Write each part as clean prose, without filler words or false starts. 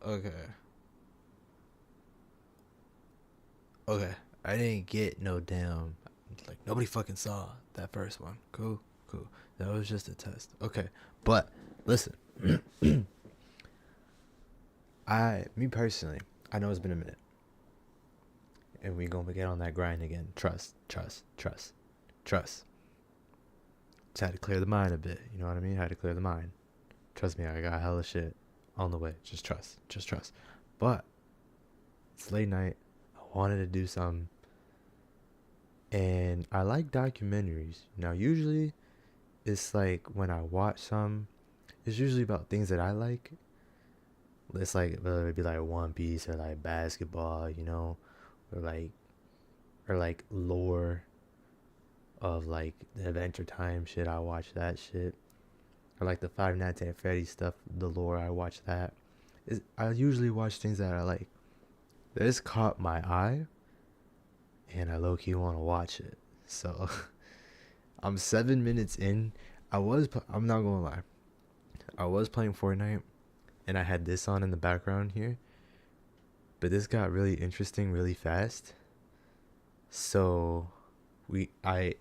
Okay. Okay. I didn't get no damn. Like, nobody fucking saw that first one. Cool. Cool. That was just a test. Okay. But, listen. Me personally, I know it's been a minute. And we gonna get on that grind again. Trust. Just had to clear the mind a bit. You know what I mean? Had to clear the mind. Trust me, I got hella shit on the way. Just trust. But it's late night. I wanted to do something. And I like documentaries. Now, usually, it's like when I watch some, it's usually about things that I like. It's like, whether it be like One Piece or like basketball, you know, or like lore of like the Adventure Time shit. I watch that shit. Or like the Five Nights at Freddy's stuff, the lore. I watch that. I usually watch things that I like. This caught my eye, and I low key want to watch it. So I'm 7 minutes in. I'm not gonna lie. I was playing Fortnite, and I had this on in the background here. But this got really interesting really fast. So I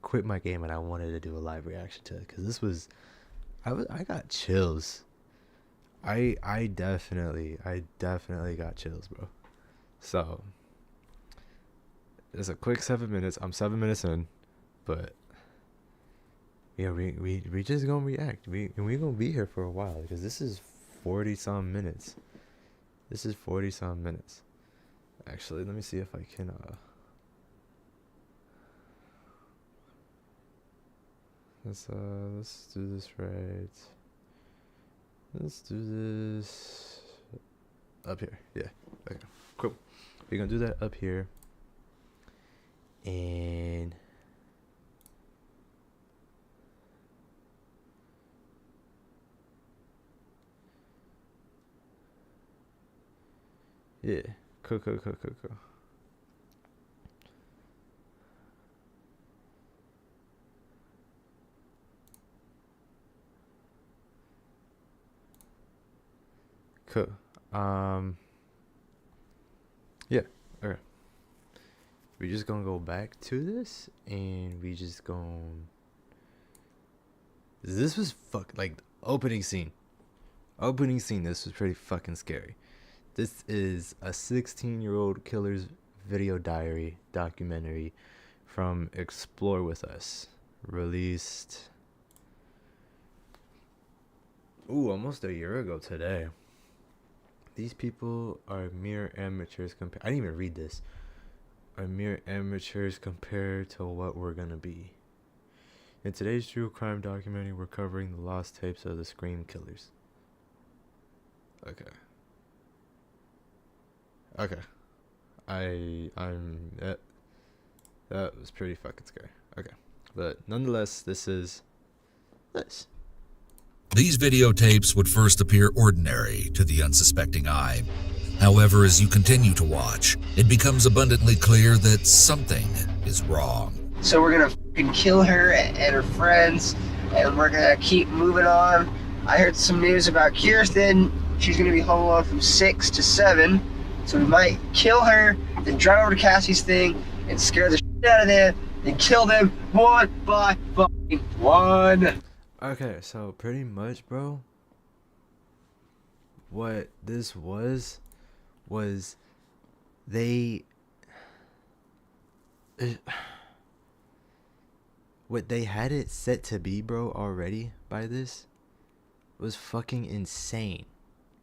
quit my game and I wanted to do a live reaction to it because this was I got chills. I definitely got chills, bro. So it's a quick 7 minutes. I'm 7 minutes in, but yeah, we just gonna react. We gonna be here for a while because this is 40 some minutes. Actually, let me see if I can let's do this right. Let's do this up here. Yeah. Okay. Cool. We're gonna do that up here. And yeah. Cool. Cool. Yeah. Okay. We're just gonna go back to this, and we just gonna. This was like opening scene. This was pretty fucking scary. This is a 16-year-old killer's video diary documentary from Explore With Us, released almost a year ago today. These people are mere amateurs I didn't even read this. Are mere amateurs compared to what we're gonna be. In today's true crime documentary, we're covering the lost tapes of the Scream Killers. Okay. That was pretty fucking scary. Okay. But nonetheless, this is this. These videotapes would first appear ordinary to the unsuspecting eye. However, as you continue to watch, it becomes abundantly clear that something is wrong. So we're gonna fucking kill her and her friends, and we're gonna keep moving on. I heard some news about Kirsten. She's gonna be home alone from 6 to 7. So we might kill her, then drive over to Cassie's thing, and scare the shit out of them, and kill them one by fucking one. Okay, so pretty much, bro, what this was what they had it set to be, bro, already by this was fucking insane.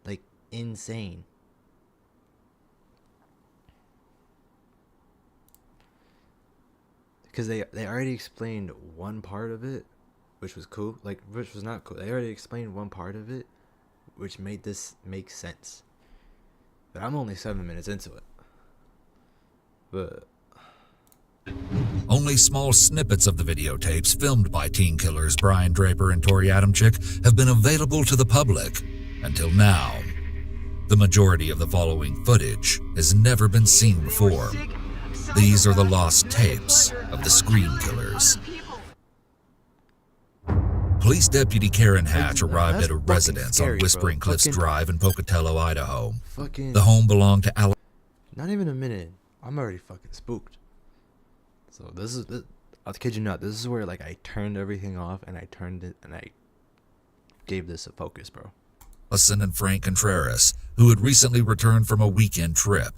Like, insane. Because they already explained one part of it, which was cool, like, which was not cool. They already explained one part of it, which made this make sense. But I'm only 7 minutes into it. But only small snippets of the videotapes filmed by teen killers Brian Draper and Tori Adamczyk have been available to the public until now. The majority of the following footage has never been seen before. These are the lost tapes of the Scream Killers. Police Deputy Karen Hatch Nah, arrived that's at a fucking residence scary, on bro. Whispering Cliffs Fucking- Drive in Pocatello, Idaho. Fucking. The home belonged to Alice. Not even a minute. I'm already fucking spooked. So I kid you not, this is where like I turned everything off and I turned it and I gave this a focus, bro. Allison and Frank Contreras, who had recently returned from a weekend trip.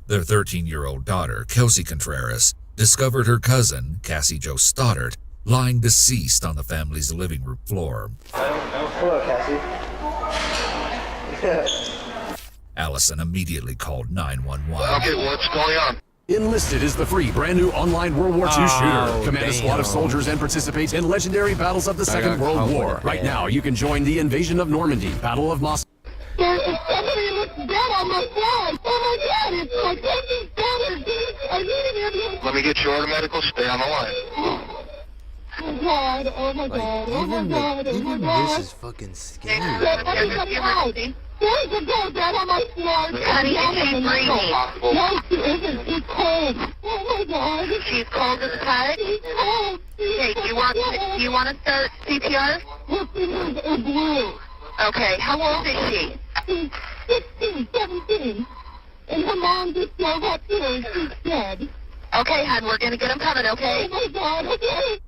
Their 13-year-old daughter, Kelsey Contreras, discovered her cousin, Cassie Jo Stoddard, lying deceased on the family's living room floor. Hello, Cassie. Allison immediately called 911. Okay, what's going on? Enlisted is the free, brand new online World War II shooter. Command a squad of damn. soldiers and participate in legendary battles of the Second got World caught with War. it, Right yeah. now, you can join the invasion of Normandy, Battle of Moscow. There's somebody looks dead on my phone. Oh my god, it's my cousin's brother. I need him. Let me get you order medical. Stay on the line. Oh god, oh my Like god, oh my even god, oh my even god. this is fucking scary. Everybody hide. There's a girl dead on my floor. Honey, she's breathing. No, she isn't. She's cold. Oh my god. She's cold as a pie? She's cold. Okay, do you want to start CPR? Her fingers are blue. Okay, how old is she? She's 16, 17. And her mom just drove up here. She's dead. Okay, hon, we're gonna get him coming, okay? Oh my god, okay.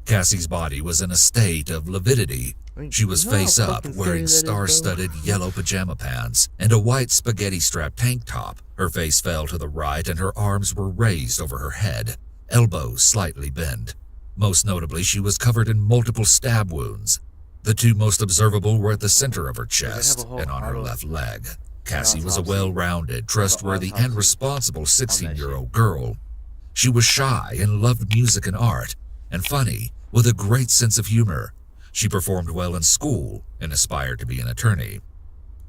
Cassie's body was in a state of lividity. She was You know how face up, fucking scary wearing that is, bro? star-studded yellow pajama pants and a white spaghetti-strap tank top. Her face fell to the right and her arms were raised over her head, elbows slightly bent. Most notably, she was covered in multiple stab wounds. The two most observable were at the center of her chest whole and on her auto- left leg. Cassie was a autopsy. well-rounded, trustworthy, and autopsy responsible on that 16-year-old girl. She was shy and loved music and art, and funny, with a great sense of humor. She performed well in school and aspired to be an attorney.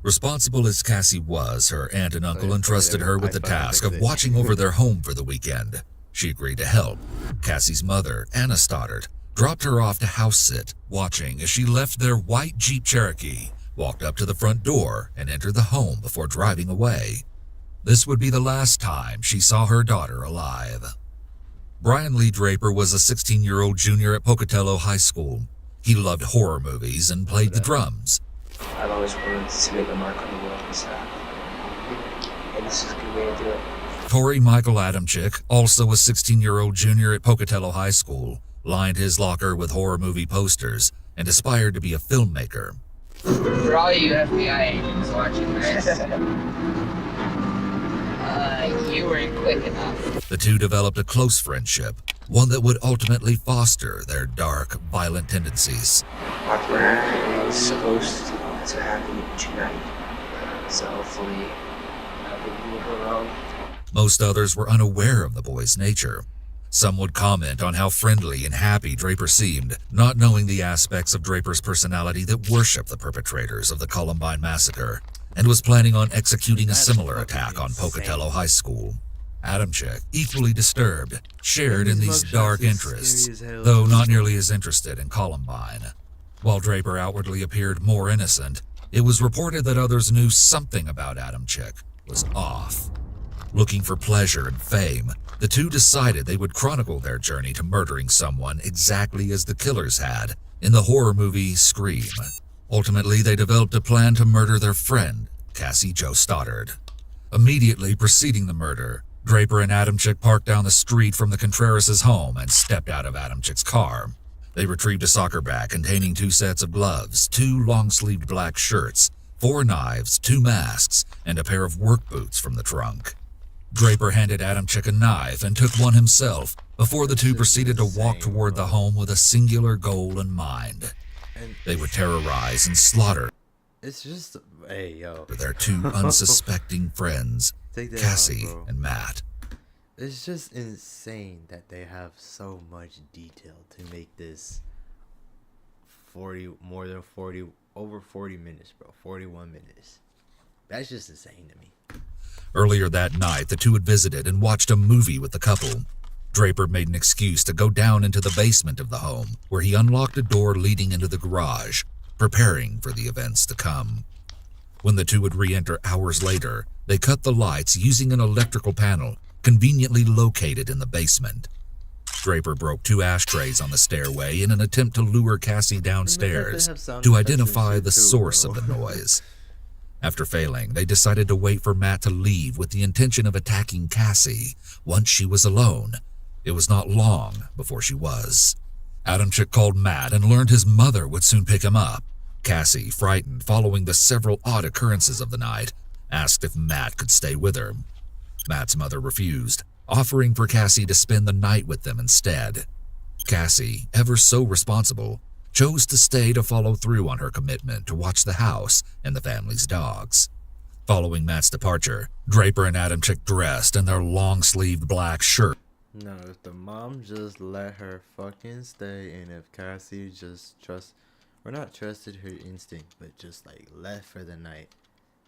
Responsible as Cassie was, her aunt and uncle entrusted her with the task of watching over their home for the weekend. She agreed to help. Cassie's mother, Anna Stoddard, dropped her off to house sit, watching as she left their white Jeep Cherokee, walked up to the front door, and entered the home before driving away. This would be the last time she saw her daughter alive. Brian Lee Draper was a 16-year-old junior at Pocatello High School. He loved horror movies and played the drums. I've always wanted to make a mark on the world and stuff. And this is a good way to do it. Corey Michael Adamczyk, also a 16-year-old junior at Pocatello High School, lined his locker with horror movie posters and aspired to be a filmmaker. For all you FBI agents watching this, you weren't quick enough. The two developed a close friendship, one that would ultimately foster their dark, violent tendencies. Our plan was supposed to happen tonight. So hopefully, nothing will go wrong. Most others were unaware of the boy's nature. Some would comment on how friendly and happy Draper seemed, not knowing the aspects of Draper's personality that worshiped the perpetrators of the Columbine Massacre, and was planning on executing a similar attack on Pocatello High School. Adamczyk, equally disturbed, shared in these dark interests, though not nearly as interested in Columbine. While Draper outwardly appeared more innocent, it was reported that others knew something about Adamczyk was off. Looking for pleasure and fame, the two decided they would chronicle their journey to murdering someone exactly as the killers had in the horror movie Scream. Ultimately, they developed a plan to murder their friend, Cassie Jo Stoddard. Immediately preceding the murder, Draper and Adamczyk parked down the street from the Contreras' home and stepped out of Adamczyk's car. They retrieved a soccer bag containing 2 sets of gloves, 2 long-sleeved black shirts, 4 knives, 2 masks, and a pair of work boots from the trunk. Draper handed Adamczyk a knife and took one himself before the two proceeded to walk toward the home with a singular goal in mind. They would terrorize and slaughter It's just, hey, yo. their 2 unsuspecting friends, Take that Cassie out, bro. and Matt. It's just insane that they have so much detail to make this over 40 minutes, bro. 41 minutes. That's just insane to me. Earlier that night, the two had visited and watched a movie with the couple. Draper made an excuse to go down into the basement of the home, where he unlocked a door leading into the garage, preparing for the events to come. When the two would re-enter hours later, they cut the lights using an electrical panel conveniently located in the basement. Draper broke 2 ashtrays on the stairway in an attempt to lure Cassie downstairs to identify the source of the noise. After failing, they decided to wait for Matt to leave with the intention of attacking Cassie once she was alone. It was not long before she was. Adamczyk called Matt and learned his mother would soon pick him up. Cassie, frightened following the several odd occurrences of the night, asked if Matt could stay with her. Matt's mother refused, offering for Cassie to spend the night with them instead. Cassie, ever so responsible, chose to stay to follow through on her commitment to watch the house and the family's dogs. Following Matt's departure, Draper and Adamczyk dressed in their long-sleeved black shirts. No, if the mom just let her fucking stay, and if Cassie just not trusted her instinct, but just like left for the night,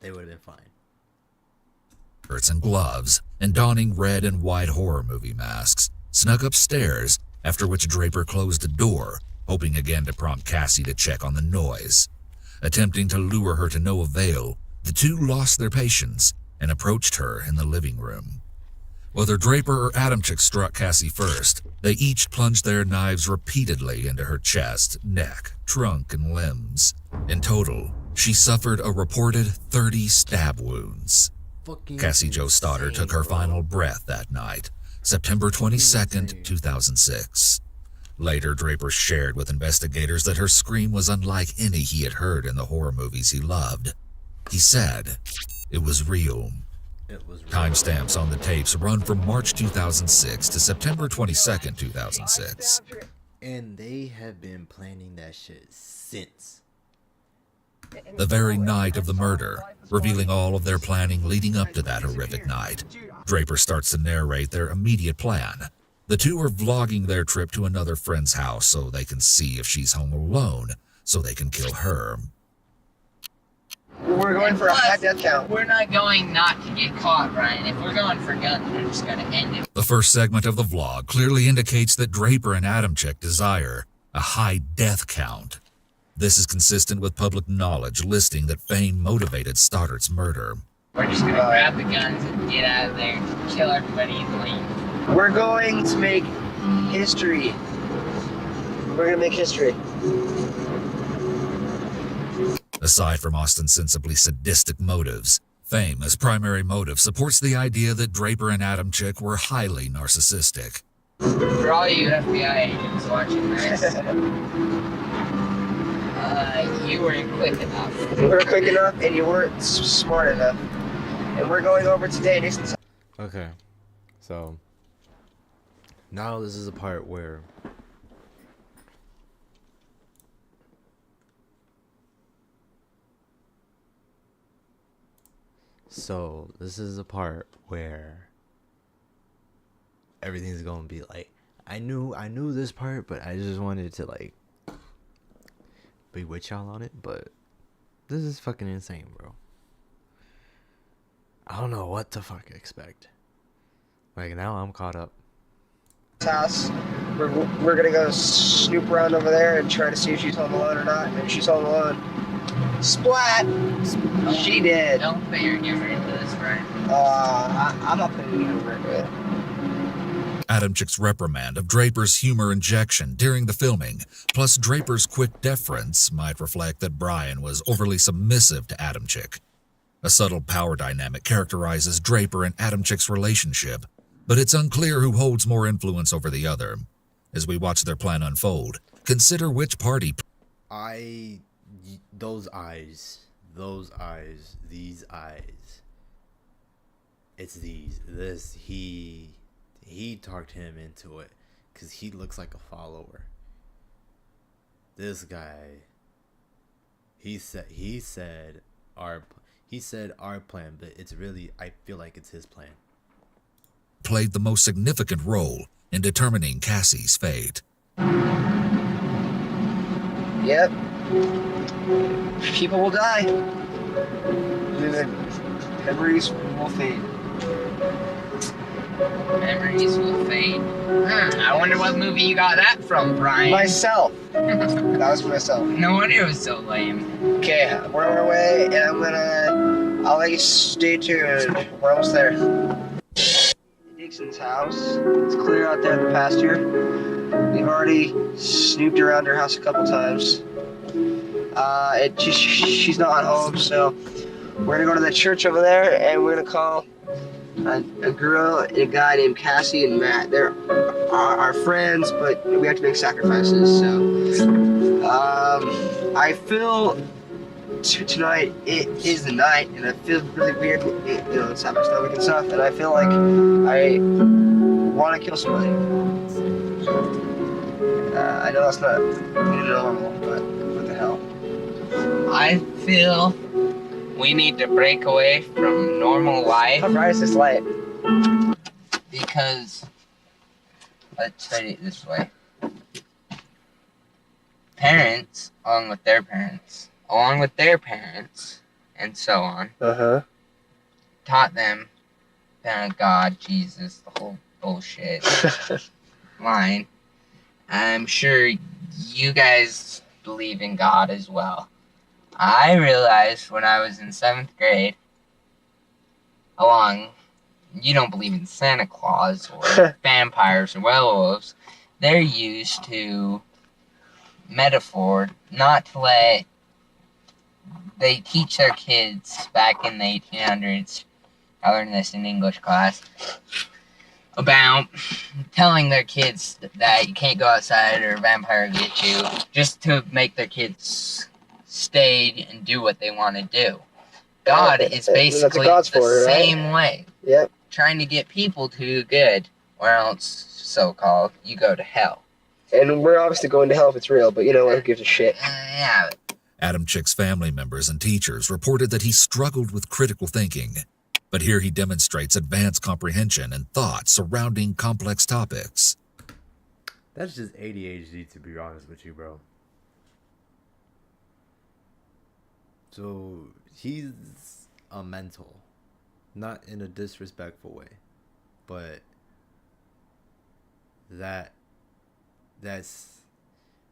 they would have been fine. And gloves, and donning red and white horror movie masks, snuck upstairs, after which Draper closed the door, hoping again to prompt Cassie to check on the noise. Attempting to lure her to no avail, the two lost their patience and approached her in the living room. Whether Draper or Adamczyk struck Cassie first, they each plunged their knives repeatedly into her chest, neck, trunk, and limbs. In total, she suffered a reported 30 stab wounds. Cassie Jo Stoddard took her final breath that night, September 22nd, 2006. Later, Draper shared with investigators that her scream was unlike any he had heard in the horror movies he loved. He said, "It was real." Timestamps on the tapes run from March 2006 to September 22nd, 2006. And they have been planning that shit since. The very night of the murder, revealing all of their planning leading up to that horrific night, Draper starts to narrate their immediate plan. The two are vlogging their trip to another friend's house so they can see if she's home alone, so they can kill her. We're going for a high death count. We're not going not to get caught, Ryan. If we're going for guns, we're just going to end it. The first segment of the vlog clearly indicates that Draper and Adamczyk desire a high death count. This is consistent with public knowledge listing that fame motivated Stoddard's murder. We're just going to grab the guns and get out of there, kill everybody and leave. We're going to make history. We're going to make history. Aside from ostensibly sadistic motives, fame as primary motive supports the idea that Draper and Adamczyk were highly narcissistic. For all you FBI agents watching this, you weren't quick enough. You weren't quick enough and you weren't smart enough. And we're going over to Danish. Okay, so now this is a part where everything's gonna be like, I knew this part, but I just wanted to like be with y'all on it, but this is fucking insane, bro. I don't know what to fuck expect. Like, now I'm caught up. House. We're gonna go snoop around over there and try to see if she's home alone or not. Maybe she's home alone. Splat! She did. Don't put your humor into this, Ryan. I'm not putting humor into it. Adamczyk's reprimand of Draper's humor injection during the filming, plus Draper's quick deference, might reflect that Brian was overly submissive to Adamczyk. A subtle power dynamic characterizes Draper and Adamczyk's relationship, but it's unclear who holds more influence over the other. As we watch their plan unfold, consider which party... Those eyes, these eyes. It's these. He talked him into it because he looks like a follower. This guy, he said our plan, but it's really, I feel like it's his plan. Played the most significant role in determining Cassie's fate. Yep. People will die. Memories will fade. Memories will fade. I wonder what movie you got that from, Brian. Myself. That was myself. No wonder it was so lame. Okay, we're on our way, and I'll let you stay tuned. We're almost there. Dixon's house. It's clear out there in the pasture. We've already snooped around her house a couple times. She's not home, so we're gonna go to the church over there, and we're gonna call a girl and a guy named Cassie and Matt. They're our friends, but we have to make sacrifices. So I feel tonight it is the night, and I feel really weird. It's not my stomach and stuff, and I feel like I want to kill somebody. I know that's not normal, but what the hell? I feel we need to break away from normal life. How bright is this light? Because, let's say it this way. Parents, along with their parents, and so on, taught them God, Jesus, the whole bullshit line. I'm sure you guys believe in God as well. I realized when I was in 7th grade, you don't believe in Santa Claus or vampires or werewolves. They're used to metaphor not to let. They teach their kids back in the 1800s. I learned this in English class. About telling their kids that you can't go outside or a vampire will get you, just to make their kids stay and do what they want to do. God is basically the same way. Yep. Trying to get people to do good, or else, so-called, you go to hell. And we're obviously going to hell if it's real, but you know what? Who gives a shit? Yeah. Adam Chick's family members and teachers reported that he struggled with critical thinking, but here he demonstrates advanced comprehension and thought surrounding complex topics. That's just ADHD, to be honest with you, bro. So he's a mental, not in a disrespectful way, but that's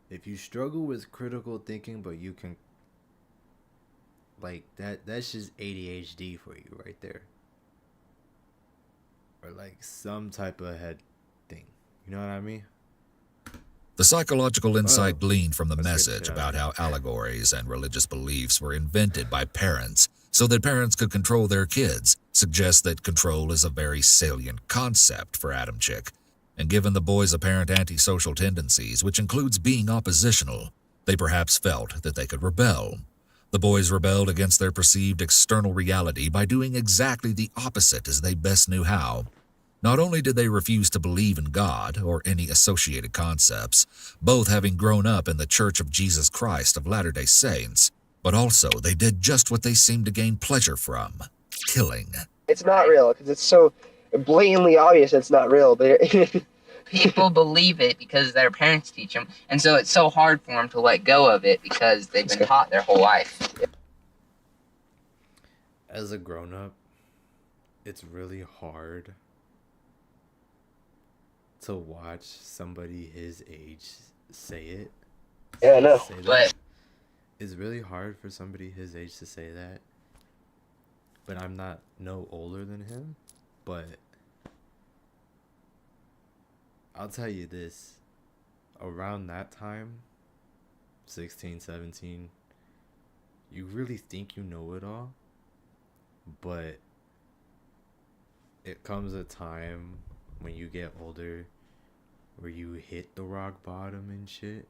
if you struggle with critical thinking, but you can that's just ADHD for you right there, or like some type of head thing. You know what I mean? The psychological insight gleaned from the message about how allegories and religious beliefs were invented by parents so that parents could control their kids suggests that control is a very salient concept for Adam Chick. And given the boys' apparent antisocial tendencies, which includes being oppositional, they perhaps felt that they could rebel. The boys rebelled against their perceived external reality by doing exactly the opposite as they best knew how. Not only did they refuse to believe in God or any associated concepts, both having grown up in the Church of Jesus Christ of Latter-day Saints, but also they did just what they seemed to gain pleasure from: killing. It's not real because it's so blatantly obvious it's not real, but people believe it because their parents teach them, and so it's so hard for them to let go of it because they've been taught their whole life. As a grown-up, it's really hard to watch somebody his age say it. Yeah, I know. But it's really hard for somebody his age to say that. But I'm not no older than him. But I'll tell you this. Around that time, 16, 17, you really think you know it all. But it comes a time when you get older where you hit the rock bottom and shit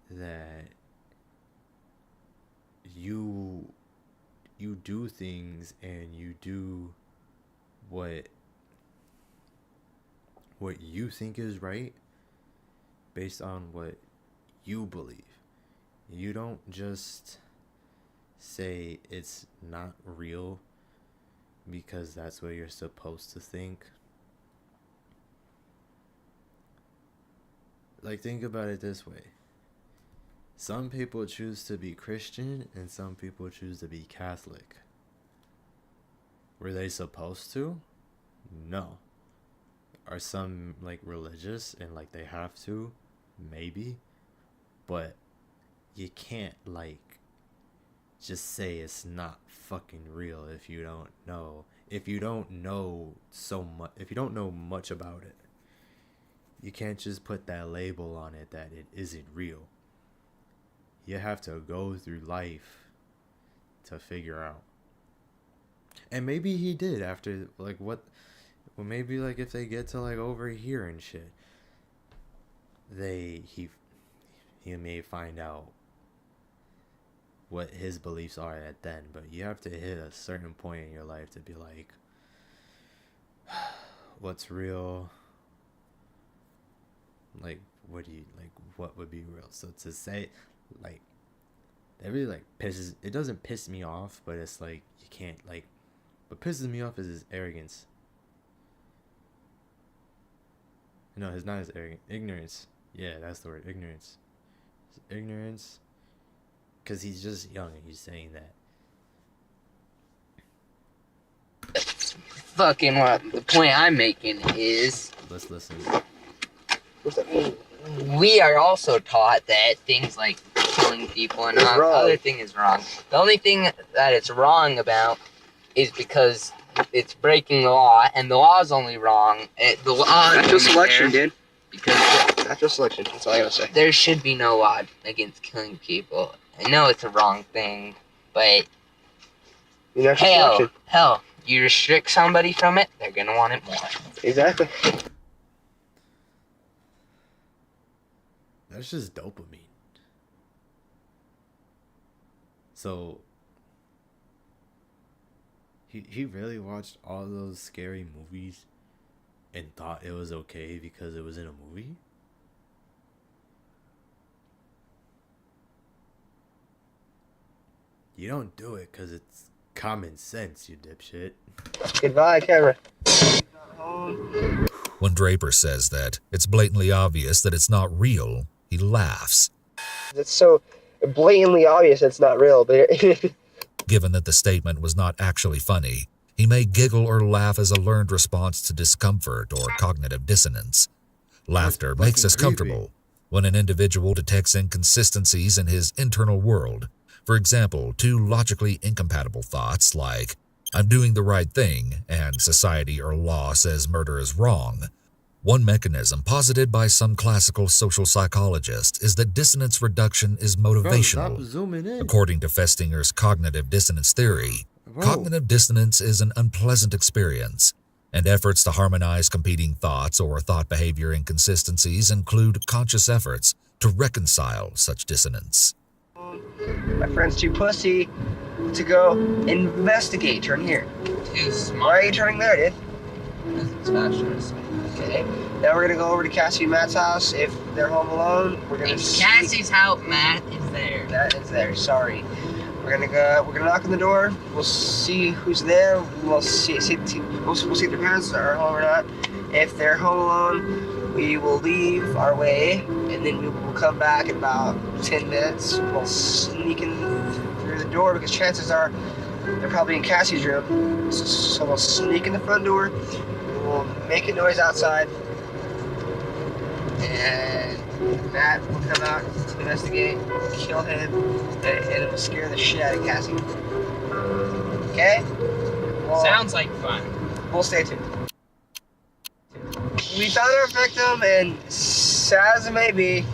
that you do things and you do what you think is right based on what you believe. You don't just say it's not real because that's what you're supposed to think. Like, think about it this way. Some people choose to be Christian and some people choose to be Catholic. Were they supposed to? No. Are some like religious and like they have to? Maybe. But you can't like just say it's not fucking real if you don't know. If you don't know so much, if you don't know much about it, you can't just put that label on it that it isn't real. You have to go through life to figure out. And maybe he did after, like, what, well, maybe, like, if they get to, like, over here and shit, he may find out what his beliefs are at then. But you have to hit a certain point in your life to be like, what's real? Like, what do you, like, what would be real? So to say, like, that really, like, pisses, it doesn't piss me off, but it's like, you can't, like, what pisses me off is his arrogance. No, it's not his arrogance. Ignorance. Yeah, that's the word. Ignorance. Ignorance. Because he's just young and he's saying that. Fucking what the point I'm making is, Let's listen. What's that mean? we are also taught that things like killing people and other thing is wrong. The only thing that it's wrong about is because it's breaking the law, and the law is only wrong. The law is Natural selection, dude. Because Natural selection. That's all I gotta say. there should be no law against killing people. I know it's a wrong thing, but hell, you restrict somebody from it, they're gonna want it more. Exactly. That's just dopamine. So he really watched all those scary movies and thought it was okay because it was in a movie? You don't do it because it's common sense, you dipshit. Goodbye, camera. When Draper says that it's blatantly obvious that it's not real, he laughs. It's so blatantly obvious it's not real, but Given that the statement was not actually funny, he may giggle or laugh as a learned response to discomfort or cognitive dissonance. Laughter makes us comfortable when an individual detects inconsistencies in his internal world. For example, two logically incompatible thoughts like, I'm doing the right thing, and society or law says murder is wrong. One mechanism posited by some classical social psychologists is that dissonance reduction is motivational. Bro, stop zooming in. According to Festinger's cognitive dissonance theory, cognitive dissonance is an unpleasant experience, and efforts to harmonize competing thoughts or thought behavior inconsistencies include conscious efforts to reconcile such dissonance. my friend's too pussy to go investigate. Turn here. Too smart. Why are you turning there, dude? It's faster. Okay. Now we're gonna go over to Cassie and Matt's house. If they're home alone, we're gonna. Cassie's house, Matt is there. That is there. Sorry. We're gonna go. We're gonna knock on the door. We'll see who's there. We'll see we'll see if their parents are home or not. If they're home alone, we will leave our way, and then we will come back in about 10 minutes. We'll sneak in through the door because chances are they're probably in Cassie's room. So we'll sneak in the front door. We'll make a noise outside, and Matt will come out to investigate, kill him, and it will scare the shit out of Cassie. Okay? Well, Sounds like fun. we'll stay tuned. We found our victim, and sad as it may be,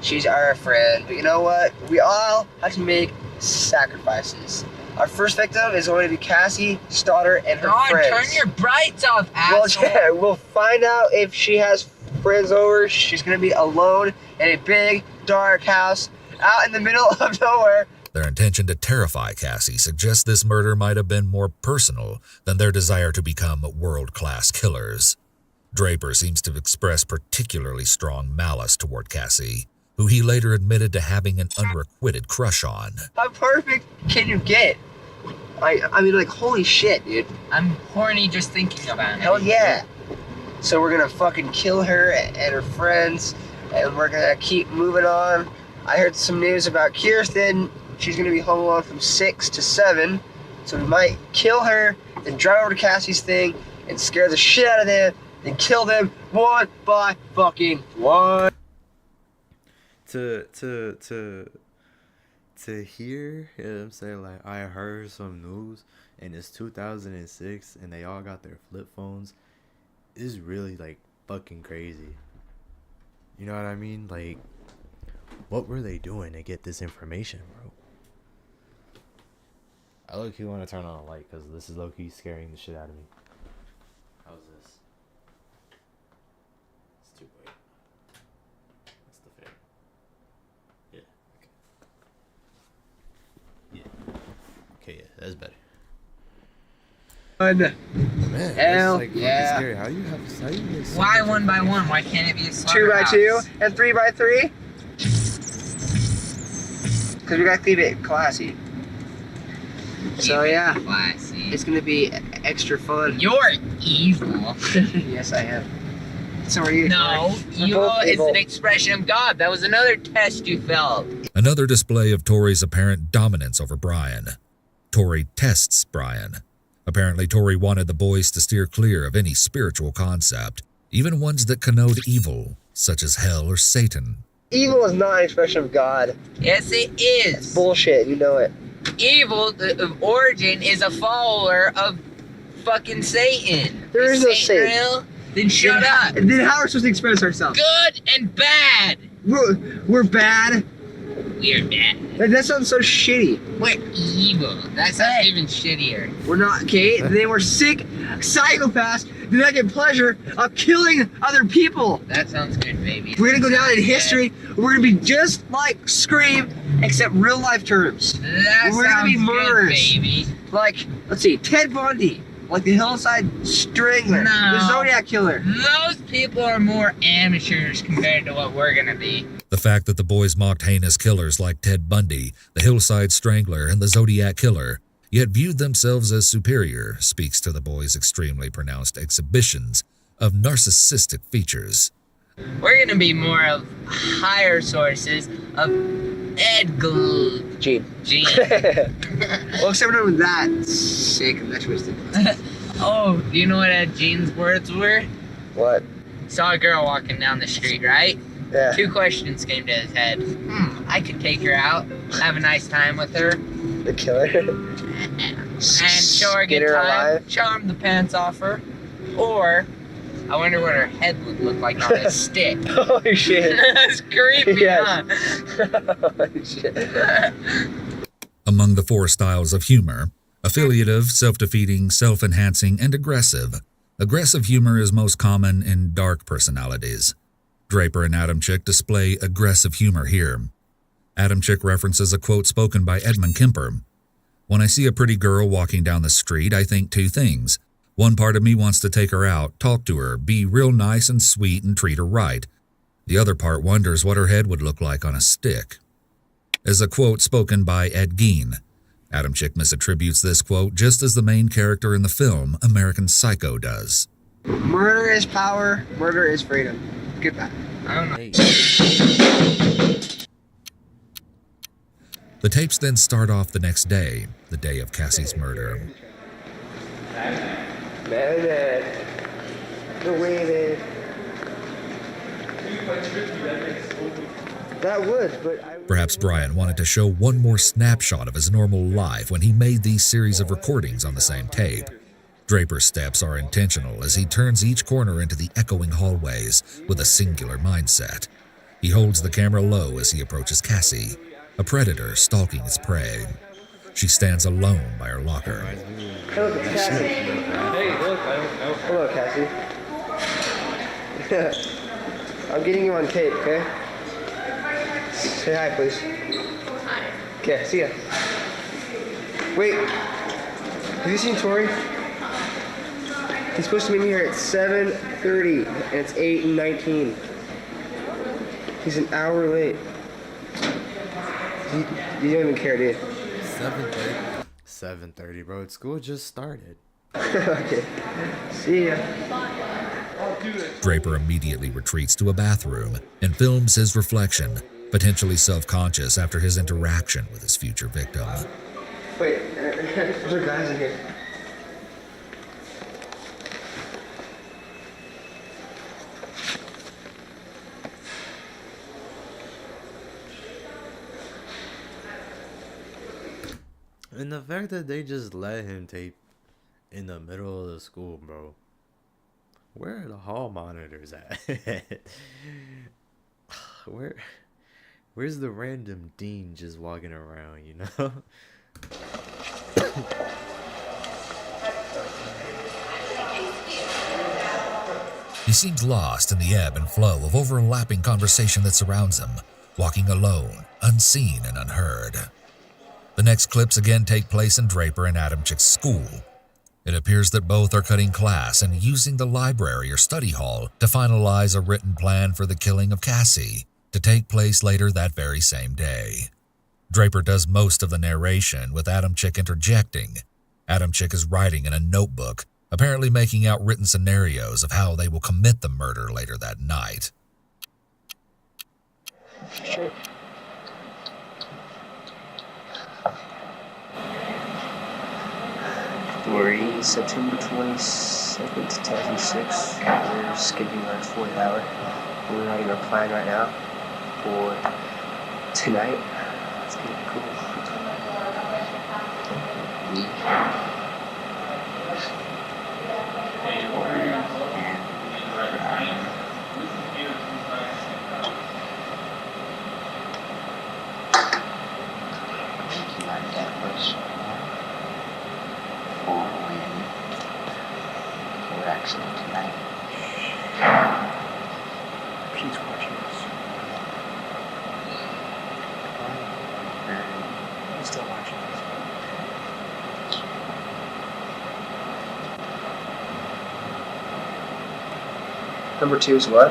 she's our friend. But you know what? We all have to make sacrifices. Our first victim is going to be Cassie, Stoddard, and her God, friends. turn your brights off, Well, asshole. yeah, we'll find out if she has friends over. She's going to be alone in a big, dark house out in the middle of nowhere. Their intention to terrify Cassie suggests this murder might have been more personal than their desire to become world-class killers. Draper seems to express particularly strong malice toward Cassie, who he later admitted to having an unrequited crush on. How perfect can you get? I mean, like, holy shit, dude. I'm horny just thinking about it. Hell yeah. So we're gonna fucking kill her and her friends, and we're gonna keep moving on. I heard some news about Kirsten. She's gonna be home alone from 6 to 7. So we might kill her, then drive over to Cassie's thing, and scare the shit out of them, then kill them one by fucking one. To to hear, you know what I'm saying, like, I heard some news and it's 2006 and they all got their flip phones, is really, like, fucking crazy. You know what I mean? Like, what were they doing to get this information, bro? I low-key want to turn on a light because this is low-key scaring the shit out of me. How's this? It's too bright. That's the fan. Yeah, okay. Yeah. Okay, yeah, that's better. Man, Hell, it's like yeah. fucking scary. How you get so Why much 1 by 1? information? Why can't it be a 2 by slaughterhouse? 2 and 3 by 3. Because we gotta keep it classy. So yeah, Classy. it's gonna be extra fun. You're evil. Yes, I am. So are you. No, We're evil both is evil. an expression of God. That was another test you failed. Another display of Tori's apparent dominance over Brian. Tori tests Brian. Apparently, Tori wanted the boys to steer clear of any spiritual concept, even ones that connote evil, such as hell or Satan. Evil is not an expression of God. Yes, it It's is. bullshit, you know it. Evil of origin is a follower of fucking Satan. There is no Satan. Real? Then shut up. Then how are we supposed to express ourselves? Good and bad. We're bad. We're bad. That sounds so shitty. We're evil. That sounds even shittier. We're not, okay? They were sick psychopaths do not get pleasure of killing other people. That sounds good, baby. We're gonna go down in Sounds history. We're gonna be just like Scream, except real life terms. good. That We're gonna be sounds murderers. good, baby. Like, let's see, Ted Bundy, like the Hillside Strangler, No. the Zodiac Killer. Those people are more amateurs compared to what we're gonna be. The fact that the boys mocked heinous killers like Ted Bundy, the Hillside Strangler, and the Zodiac Killer, yet viewed themselves as superior, speaks to the boys' extremely pronounced exhibitions of narcissistic features. We're gonna be more of higher sources of Gene. Gene. Well, except we're with that sick and twisted. Oh, do you know what Ed Gene's words were? What? Saw a girl walking down the street, right? Yeah. 2 questions came to his head. I could take her out, have a nice time with her, The killer. and show her a Get good her time, alive. charm the pants off her, or I wonder what her head would look like on a stick. Holy shit. That's creepy, Yes. huh? Holy shit. Among the 4 styles of humor, affiliative, self-defeating, self-enhancing, and aggressive, aggressive humor is most common in dark personalities. Draper and Adamczyk display aggressive humor here. Adamczyk references a quote spoken by Edmund Kemper. "When I see a pretty girl walking down the street, I think 2 things. One part of me wants to take her out, talk to her, be real nice and sweet and treat her right. The other part wonders what her head would look like on a stick." As a quote spoken by Ed Gein. Adamczyk misattributes this quote just as the main character in the film American Psycho does. Murder is power. Murder is freedom. Goodbye. I don't know. Hey, The tapes then start off the next day, the day of Cassie's murder. Man. The way that. That would, but I. Perhaps Brian wanted to show one more snapshot of his normal life when he made these series of recordings on the same tape. Draper's steps are intentional as he turns each corner into the echoing hallways with a singular mindset. He holds the camera low as he approaches Cassie, a predator stalking its prey. She stands alone by her locker. Hey, look, it's Cassie. Hey, look, I don't know. Hello, Cassie. I'm getting you on tape, okay? Say hi, please. Okay, see ya. Wait, have you seen Tori? He's supposed to meet me here at 7:30, and it's 8:19. He's an hour late. You don't even care, do you? 7:30. 7:30, bro. School just started. Okay. See ya. Draper immediately retreats to a bathroom and films his reflection, potentially self-conscious after his interaction with his future victim. Wait, there's a guys in here. And the fact that they just let him tape in the middle of the school, bro. Where are the hall monitors at? Where where's the random dean just walking around, you know? He seems lost in the ebb and flow of overlapping conversation that surrounds him, walking alone, unseen and unheard. The next clips again take place in Draper and Adamchick's school. It appears that both are cutting class and using the library or study hall to finalize a written plan for the killing of Cassie, to take place later that very same day. Draper does most of the narration, with Adamchick interjecting. Adamchick is writing in a notebook, apparently making out written scenarios of how they will commit the murder later that night. Sure. Three, September 22nd, 2006. We're skipping our 4th hour. We're writing our plan right now for tonight. It's gonna be cool. Actually, tonight. She's watching us. He's still watching us. Number 2 is what?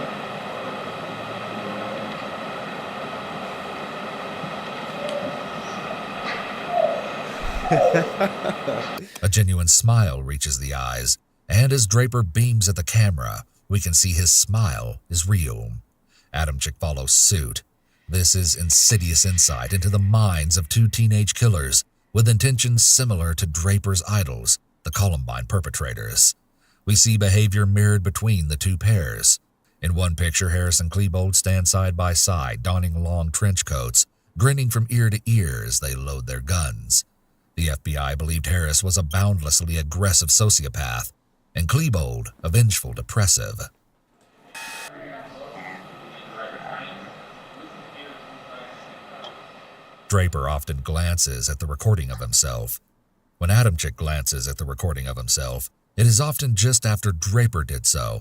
A genuine smile reaches the eyes, and as Draper beams at the camera, we can see his smile is real. Adamchick follows suit. This is insidious insight into the minds of two teenage killers with intentions similar to Draper's idols, the Columbine perpetrators. We see behavior mirrored between the two pairs. In one picture, Harris and Klebold stand side by side, donning long trench coats, grinning from ear to ear as they load their guns. The FBI believed Harris was a boundlessly aggressive sociopath, and Klebold a vengeful depressive. Draper often glances at the recording of himself. When Adamchick glances at the recording of himself, it is often just after Draper did so.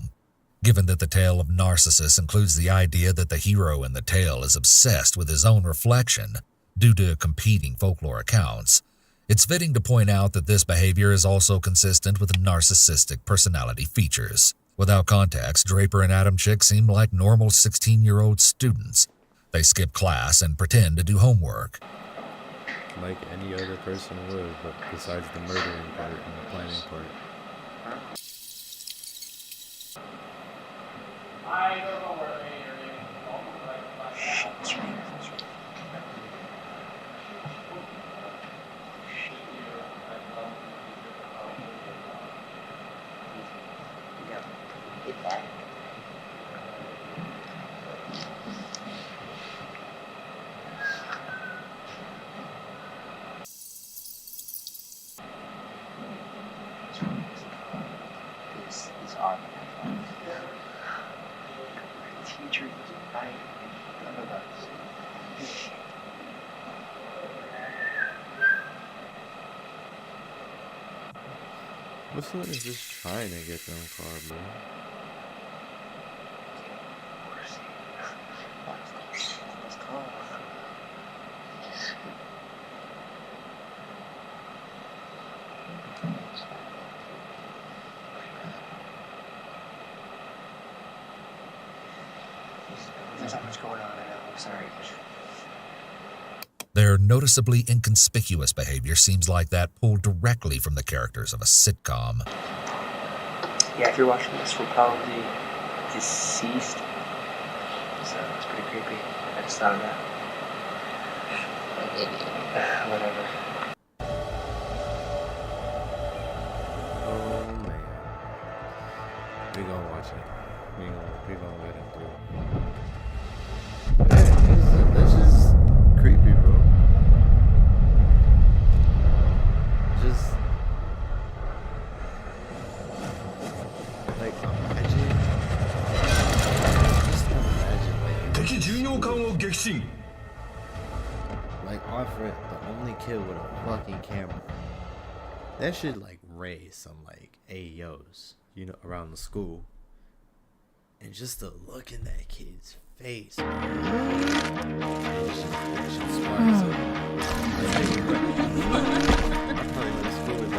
Given that the tale of Narcissus includes the idea that the hero in the tale is obsessed with his own reflection due to competing folklore accounts, it's fitting to point out that this behavior is also consistent with narcissistic personality features. Without context, Draper and Adamchick seem like normal 16-year-old students. They skip class and pretend to do homework. Like any other person would, but besides the murdering part and the planning part. These are teachers right in front of us. What's the one is just trying to get them far, bro? Let's go. There's not much going on, I know. I'm sorry. Their noticeably inconspicuous behavior seems like that pulled directly from the characters of a sitcom. Yeah, if you're watching this, we're probably deceased. So it's pretty creepy. I just thought of that. Whatever. Oh man. We gonna watch it. We gonna let him through. Man, this is creepy, bro. Like offer it the only kid with a fucking camera. That should like raise some like AOs, you know, around the school. And just to look in that kid's face, man. It should spark some. I probably went to school with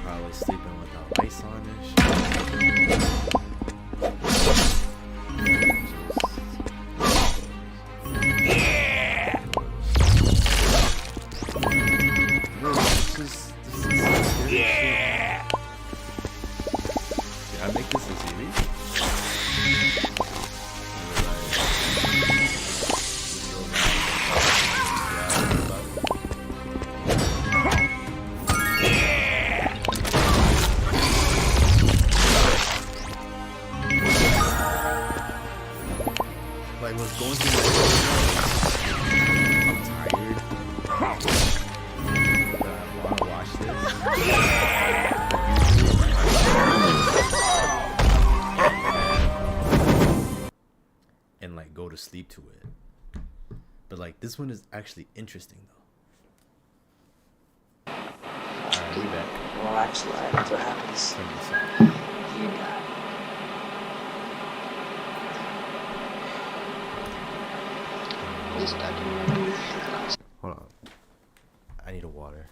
probably sleeping with the lights on and shit. Bro, this is some scary shit. Did I make this a series? Like what's going through my head? I'm tired. But I want to watch this. And like go to sleep to it. But like this one is actually interesting though. Alright, we back. Well, actually, that's what happens. Turn this on. You die. This documentary. Hold on. I need a water.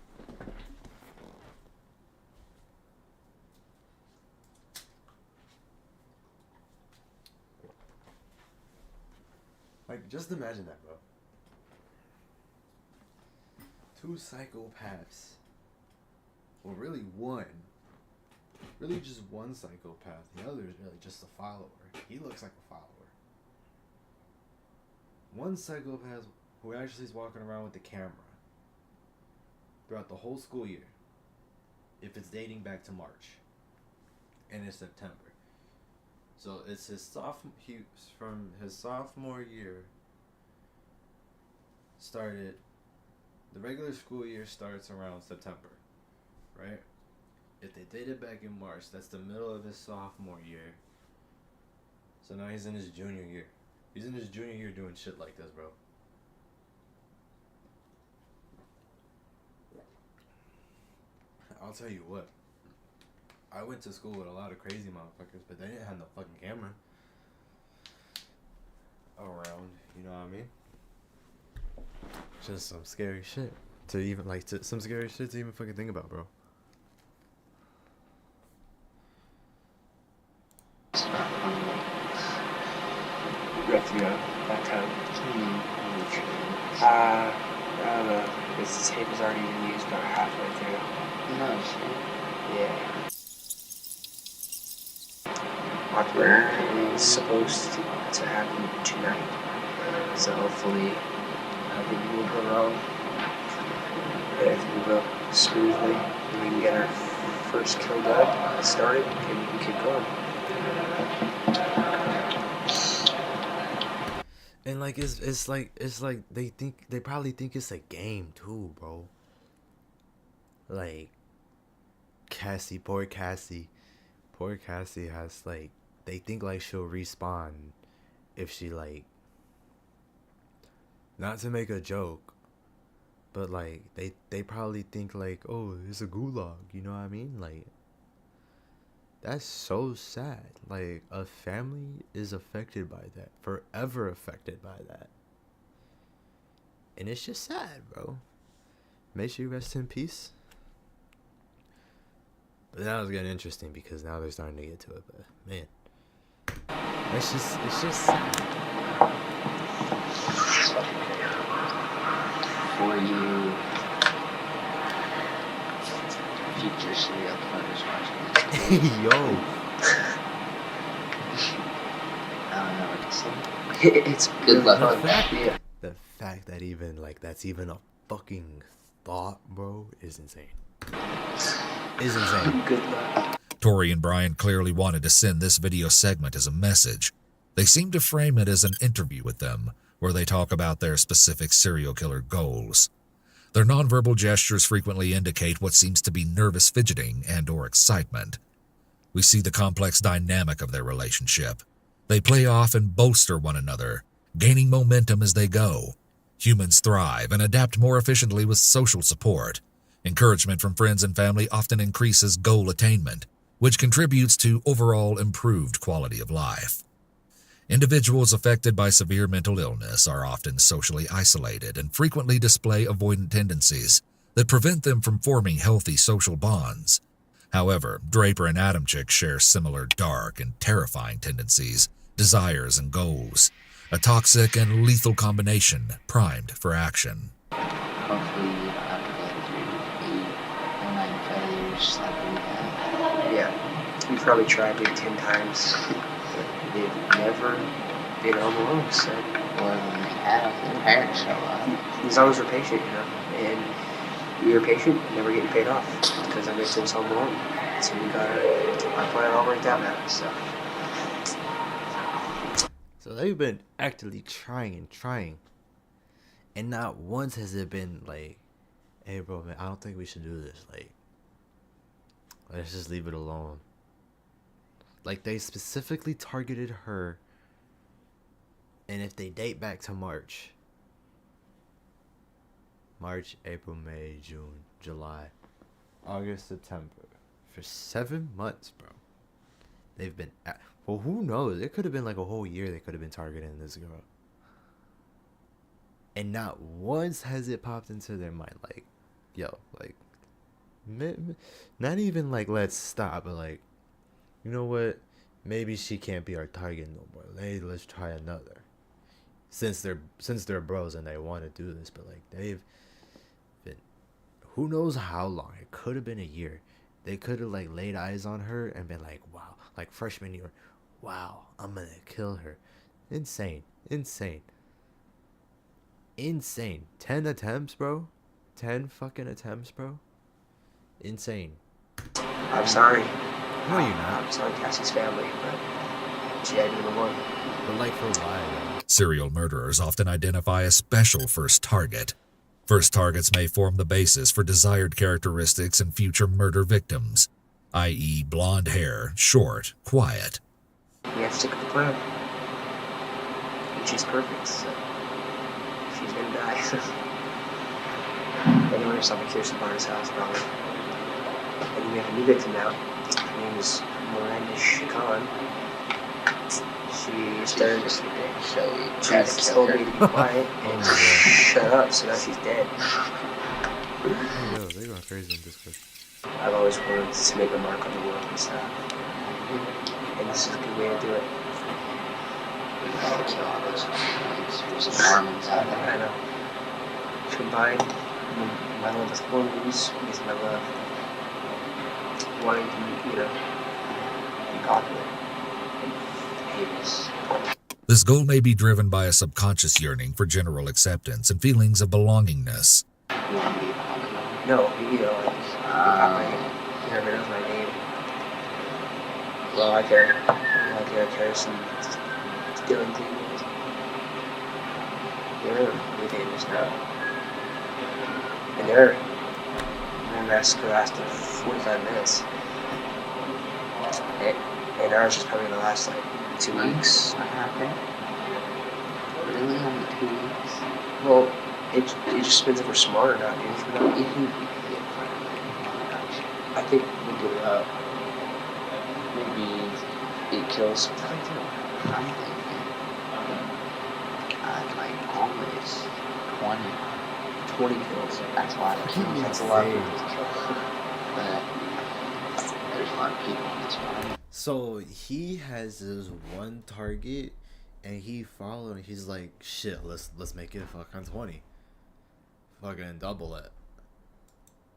Like, just imagine that, bro. Two psychopaths. Well, really one. Really just one psychopath. The other is really just a follower. He looks like a follower. One psychopath who actually is walking around with the camera throughout the whole school year, if it's dating back to March, and it's September. So it's his from his sophomore year started. The regular school year starts around September, right? If they dated back in March, that's the middle of his sophomore year. So now he's in his junior year. He's in his junior year doing shit like this, bro. I'll tell you what. I went to school with a lot of crazy motherfuckers, but they didn't have no fucking camera around. You know what I mean? Just some scary shit to even like some scary shit to even fucking think about, bro. Rough, you know, that time. I don't know. This tape is already been used about halfway through. No shit. Yeah. We're supposed to happen tonight. So hopefully nothing will go wrong. Everything will go smoothly. And we can get our first kill done started and we can keep going. And like it's like they probably think it's a game too, bro. Like poor Cassie has like they think like she'll respawn if she like, not to make a joke, but like they probably think like, oh, it's a gulag, you know what I mean? Like That's so sad. Like, a family is affected by that, forever affected by that. And it's just sad, bro. Make sure you rest in peace. But now it's getting interesting because now they're starting to get to it. But man, it's just sad. For you future serial killers watching this. Yo, I don't know what to say. It's good luck on that. Yeah. the fact that even like that's even a fucking thought, bro, is insane. Is insane. Good luck. Tori and Brian clearly wanted to send this video segment as a message. They seem to frame it as an interview with them, where they talk about their specific serial killer goals. Their nonverbal gestures frequently indicate what seems to be nervous fidgeting and/or excitement. We see the complex dynamic of their relationship. They play off and bolster one another, gaining momentum as they go. Humans thrive and adapt more efficiently with social support. Encouragement from friends and family often increases goal attainment, which contributes to overall improved quality of life. Individuals affected by severe mental illness are often socially isolated and frequently display avoidant tendencies that prevent them from forming healthy social bonds. However, Draper and Adamczyk share similar dark and terrifying tendencies, desires, and goals, a toxic and lethal combination primed for action. Hopefully you don't have to go through 8 or 9 failures like we have. Yeah. We've probably tried maybe 10 times. But they've never been on the loan, so. Or when they have, their parents show up. As long as we're patient, you know. And we were patient and never getting paid off because I missed us home alone. So we got our plan all worked out now, so. So they've been actively trying. And not once has it been like, hey bro, man, I don't think we should do this. Like, let's just leave it alone. Like, they specifically targeted her. And if they date back to March, April, May, June, July, August, September. For 7 months, bro. They've been well, who knows? It could have been like a whole year they could have been targeting this girl. And not once has it popped into their mind like, yo, like, not even like, let's stop, but like, you know what? Maybe she can't be our target no more. Let's try another. Since they're bros and they want to do this, but like they've been, who knows how long? It could have been a year. They could have like laid eyes on her and been like, wow, like freshman year, wow, I'm gonna kill her. Insane. 10 attempts, bro. 10 fucking attempts, bro. Insane. I'm sorry. No, you're not. I'm sorry, Cassie's family, but she had to be the one. But like for why, bro? Serial murderers often identify a special first target. First targets may form the basis for desired characteristics in future murder victims, i.e. blonde hair, short, quiet. We have to stick with the plan. And she's perfect, so she's gonna die. Anyone who saw the Kirsten Barnes house, probably. And we have a new victim now. Her name is Miranda Chacon. She started to sleep in, so she told me to be quiet and shut up, so now she's dead. Yo, they're going crazy in Discord. I've always wanted to make a mark on the world and stuff. And this is a good way to do it. We gotta kill all those there's apartments out there. I know. Combine my love with horror movies with my love wanting to, you know, be popular and famous. This goal may be driven by a subconscious yearning for general acceptance and feelings of belongingness. You want to be popular? No, you know, like, he never knows my name. Well, I care. I care, Harrison. Dylan Cleveland. They're really famous now. And their massacre lasted 45 minutes. And ours is probably gonna last like 2 weeks. What happened? Really? Only 2 weeks? Well, it just depends if we're smart or not, dude. If we're not, You can I think we do maybe 8 kills. I'm thinking, like always 20. 20 kills. That's a lot of kills. That's a lot of people to kill. But there's a lot of people in this one. So he has this one target, and he followed. And he's like, "Shit, let's make it fucking 20, fucking double it."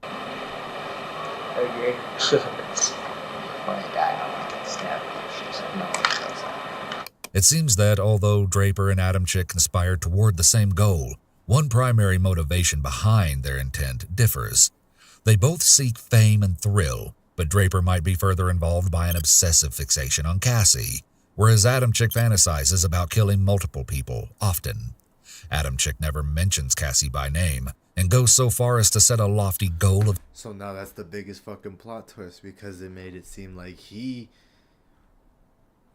I agree. When I die, I want to get stabbed. It's just no one does that. It seems that although Draper and Adam Chick conspired toward the same goal, one primary motivation behind their intent differs. They both seek fame and thrill, but Draper might be further involved by an obsessive fixation on Cassie, whereas Adam Chick fantasizes about killing multiple people, often. Adam Chick never mentions Cassie by name, and goes so far as to set a lofty goal of... So now that's the biggest fucking plot twist, because it made it seem like he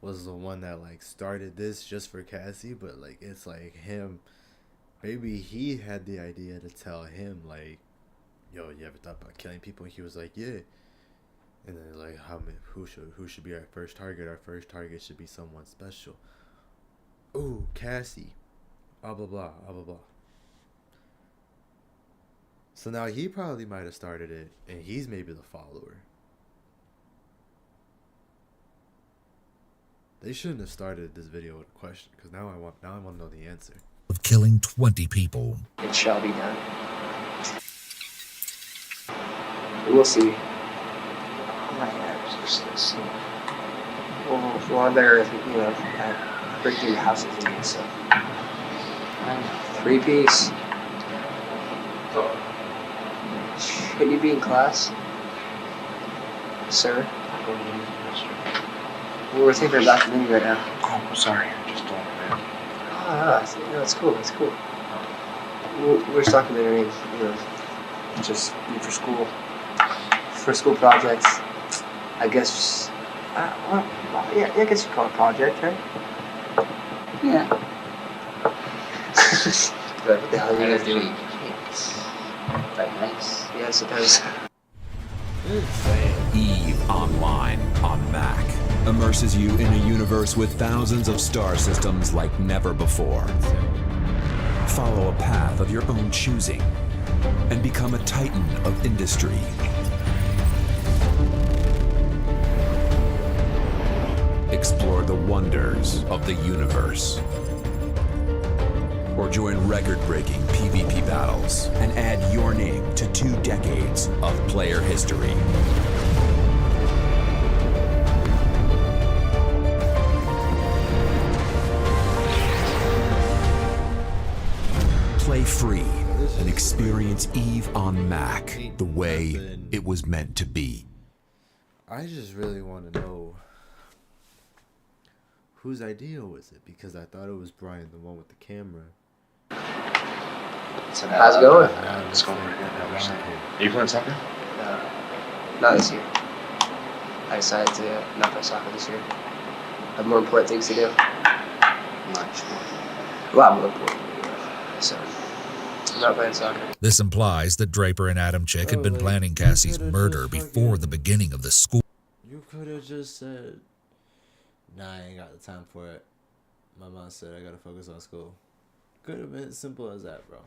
was the one that like started this just for Cassie, but like it's like him. Maybe he had the idea to tell him like, "Yo, you ever thought about killing people?" He was like, "Yeah." And then like, who should be our first target? Our first target should be someone special. Ooh, Cassie. Blah blah blah blah blah blah. So now he probably might have started it, and he's maybe the follower. They shouldn't have started this video with a question, because now I want to know the answer. Of killing 20 people. It shall be done. We'll see. Oh my God, it's just so We'll on there, you know, break through your houses and get stuff. I know. 3-piece. Should you be in class? Sir? Well, we're thinking about documentary right now. Oh, I'm sorry. I just don't know. No, it's cool. It's cool. We're just documentary, you know, just for school. For school projects. I guess. Yeah, I guess you call it a project, right? Yeah. But what the hell are you guys doing? doing? Right, nice. Yeah, I suppose. Eve Online on Mac immerses you in a universe with thousands of star systems like never before. Follow a path of your own choosing and become a titan of industry. Explore the wonders of the universe. Or join record-breaking PvP battles and add your name to 2 decades of player history. Play free and experience Eve on Mac the way it was meant to be. I just really want to know whose idea was it, because I thought it was Brian, the one with the camera. So how's it going? It's going pretty good. Are you playing soccer? Not this year. I decided to not play soccer this year. I have more important things to do. Much more. A lot more important. So, I'm not playing soccer. This implies that Draper and Adam Chick had been planning Cassie's murder before the beginning of the school. You could have just said, "Nah, I ain't got the time for it. My mom said I gotta focus on school." Could have been as simple as that, bro.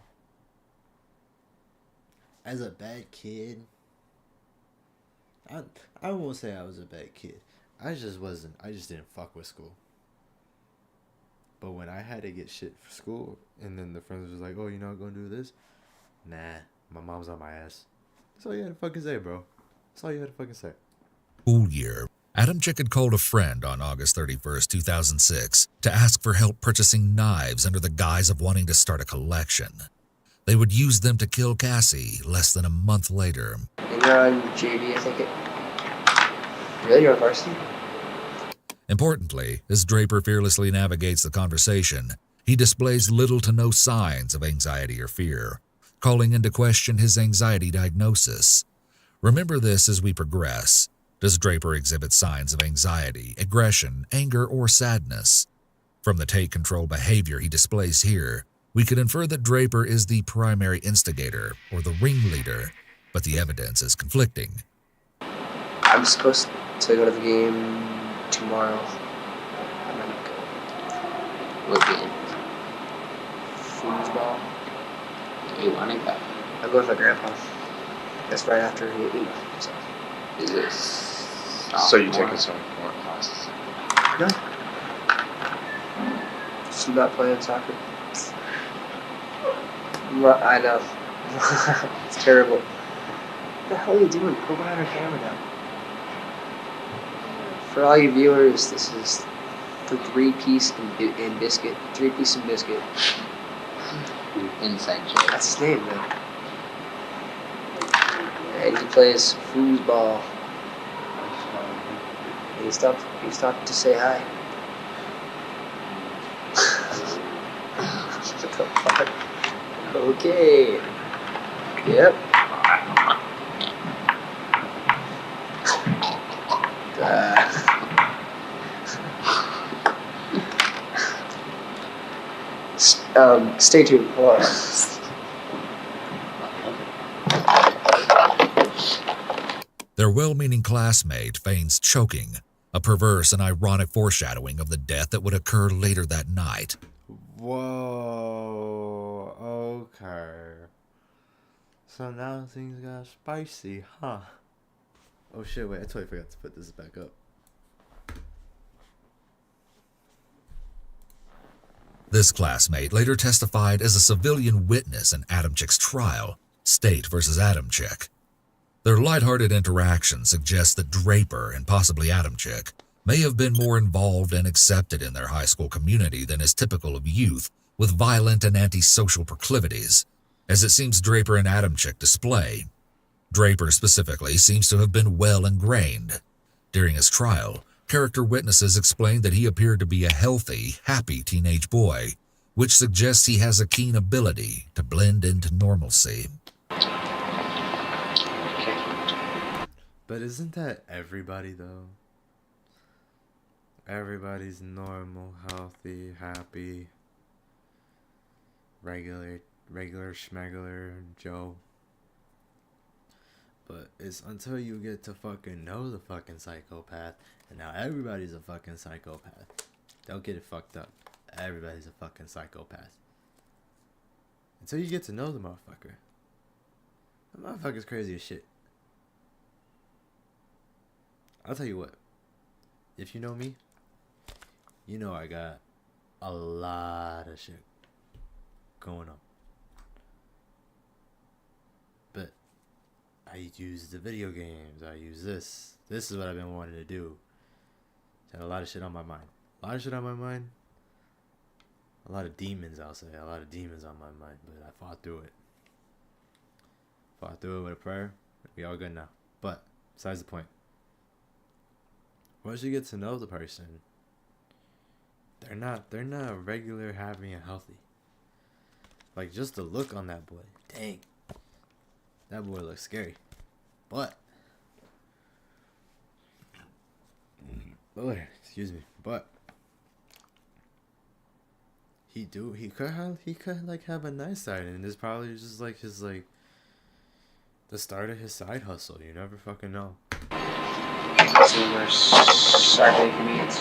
As a bad kid, I won't say I was a bad kid. I just didn't fuck with school. But when I had to get shit for school, and then the friends was like, "Oh, you're not gonna do this?" Nah, my mom's on my ass. That's all you had to fucking say, bro. That's all you had to fucking say. School year, Adam Chick had called a friend on August 31st, 2006, to ask for help purchasing knives under the guise of wanting to start a collection. They would use them to kill Cassie less than a month later. And you're on JV, I think it. Really? You're on varsity? Importantly, as Draper fearlessly navigates the conversation, he displays little to no signs of anxiety or fear, calling into question his anxiety diagnosis. Remember this as we progress. Does Draper exhibit signs of anxiety, aggression, anger, or sadness? From the take-control behavior he displays here, we could infer that Draper is the primary instigator or the ringleader, but the evidence is conflicting. I'm supposed to So I go to the game tomorrow. I might not go. What game? Foosball. You want to go? I go with my grandpa. That's right after he eat. So. Is this? So you take some more classes? No. Just not playing soccer. I know. It's terrible. What the hell are you doing? Go behind our camera now. For all you viewers, this is the three-piece and biscuit. Three-piece and biscuit. Inside joke. That's his name, man. And he plays foosball. And he stopped to say hi. What the fuck? Okay. Yep. Stay tuned. Hold on. Their well-meaning classmate feigns choking, a perverse and ironic foreshadowing of the death that would occur later that night. Whoa, okay. So now things got spicy, huh? Oh shit, wait, I totally forgot to put this back up. This classmate later testified as a civilian witness in Adamchik's trial, State versus Adamchik. Their lighthearted interaction suggests that Draper and possibly Adamchik may have been more involved and accepted in their high school community than is typical of youth with violent and antisocial proclivities, as it seems Draper and Adamchik display. Draper specifically seems to have been well ingrained. During his trial, character witnesses explained that he appeared to be a healthy, happy teenage boy, which suggests he has a keen ability to blend into normalcy. But isn't that everybody though? Everybody's normal, healthy, happy, regular schmegular Joe. But it's until you get to fucking know the fucking psychopath, and now everybody's a fucking psychopath. Don't get it fucked up. Everybody's a fucking psychopath. Until you get to know the motherfucker. The motherfucker's crazy as shit. I'll tell you what. If you know me, you know I got a lot of shit going on. But I use the video games. I use this. This is what I've been wanting to do. Had a lot of shit on my mind. A lot of shit on my mind. A lot of demons, I'll say. A lot of demons on my mind. But I fought through it. Fought through it with a prayer. We all good now. But besides the point. Once you get to know the person, they're not regular, happy, and healthy. Like, just the look on that boy. Dang. That boy looks scary. But excuse me. But he could have a nice side, and it's probably just like his the start of his side hustle. You never fucking know. Consumers, Saturday comedians.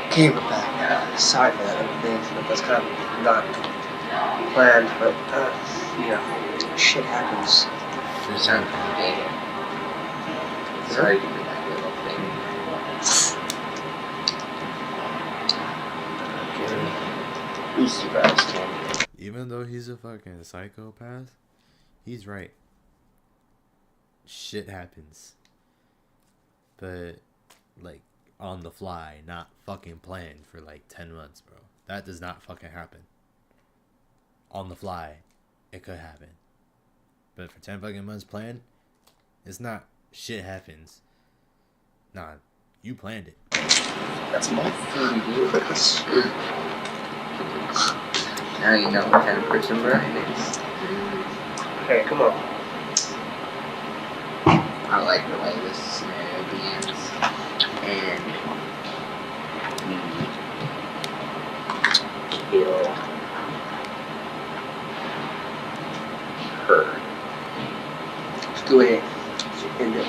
Okay, we're back. Sorry for that everything, but that's kind of not planned, but, you know, shit happens. You sound complicated. Sorry for that little thing. Who's surprised him? Even though he's a fucking psychopath, he's right. Shit happens. But, like, on the fly, not fucking planned for like 10 months, bro. That does not fucking happen. On the fly, it could happen. But for 10 fucking months planned, it's not shit happens. Nah, you planned it. That's my 30 viewers. Now you know what kind of person Brian is. Okay, come on. I like the way this scenario begins. And we kill her. Go ahead. End it.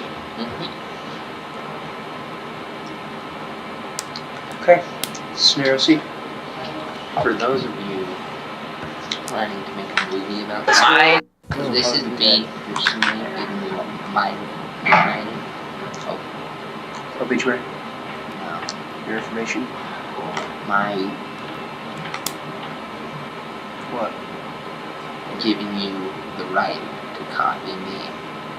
Okay. Scenario C. For those of you planning to make a movie about this, this is me personally giving you my mind. Obituary. No. Your information. My What? giving you the right to copy me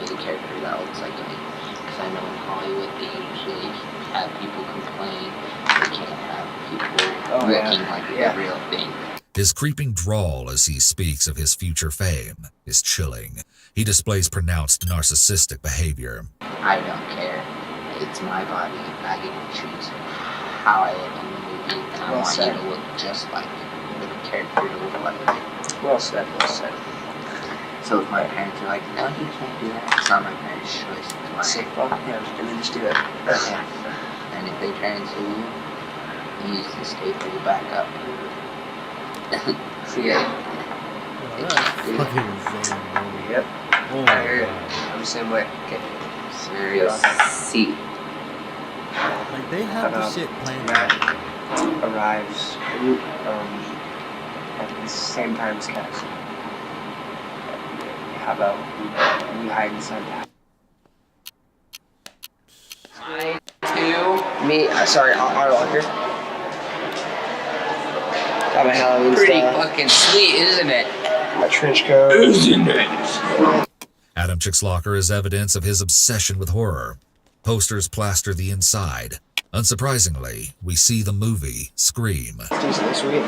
with a character that looks like me. Because I know in Hollywood they usually have people complain they can't have people looking like the real thing. His creeping drawl as he speaks of his future fame is chilling. He displays pronounced narcissistic behavior. I don't care. It's my body. I get to choose how I look in the movie, and I want you to look just like the character to look like me. Well said, well said. So if my parents are like, no, you can't do that, it's not my parents' choice, it's mine. Say fuck him, and then just do that. And if they try and sue you, use the state for your backup. Yeah. Fucking insane, bro. Yep. Oh I my hear it. god. I'm the same way. Okay. Scenario C. Like, they have the shit planned out. Matt arrives at the same time as Cass. How about we hide inside the house? Me, sorry, our locker. Got my Halloween Pretty style. fucking sweet, isn't it? My trench coat. Isn't it? Adam Chick's locker is evidence of his obsession with horror. Posters plaster the inside. Unsurprisingly, we see the movie Scream. Decent sweet.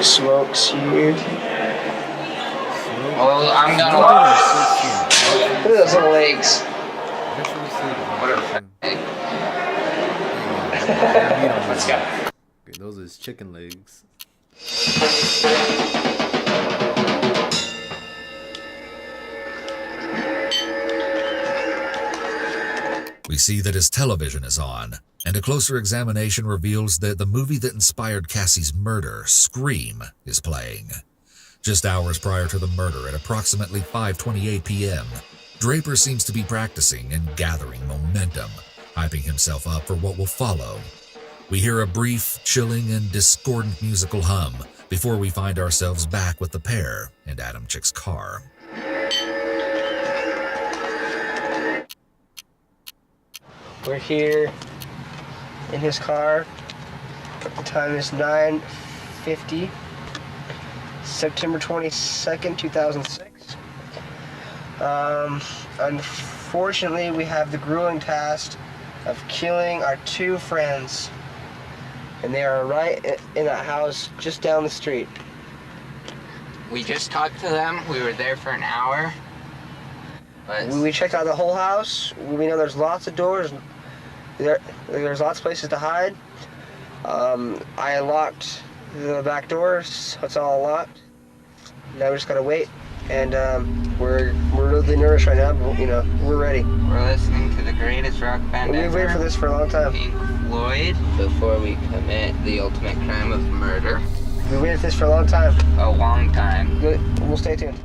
Smokes here. Well, I'm gonna watch. Look at those little legs. Let's go. Okay, those are his chicken legs. We see that his television is on, and a closer examination reveals that the movie that inspired Cassie's murder, Scream, is playing. Just hours prior to the murder at approximately 5:28 p.m., Draper seems to be practicing and gathering momentum, hyping himself up for what will follow. We hear a brief, chilling, and discordant musical hum before we find ourselves back with the pair and Adam Chick's car. We're here in his car. The time is 9:50, September 22nd, 2006. Unfortunately, we have the grueling task of killing our two friends. And they are right in that house just down the street. We just talked to them. We were there for an hour. But We checked out the whole house. We know there's lots of doors. There's lots of places to hide. I locked the back doors. It's all locked. Now we just gotta wait. And we're really nervous right now, but we're ready. we're listening to the greatest rock band We've ever, waited for this for a long time. Pink Floyd, before we commit the ultimate crime of murder. We waited for this for a long time. A long time. We'll stay tuned.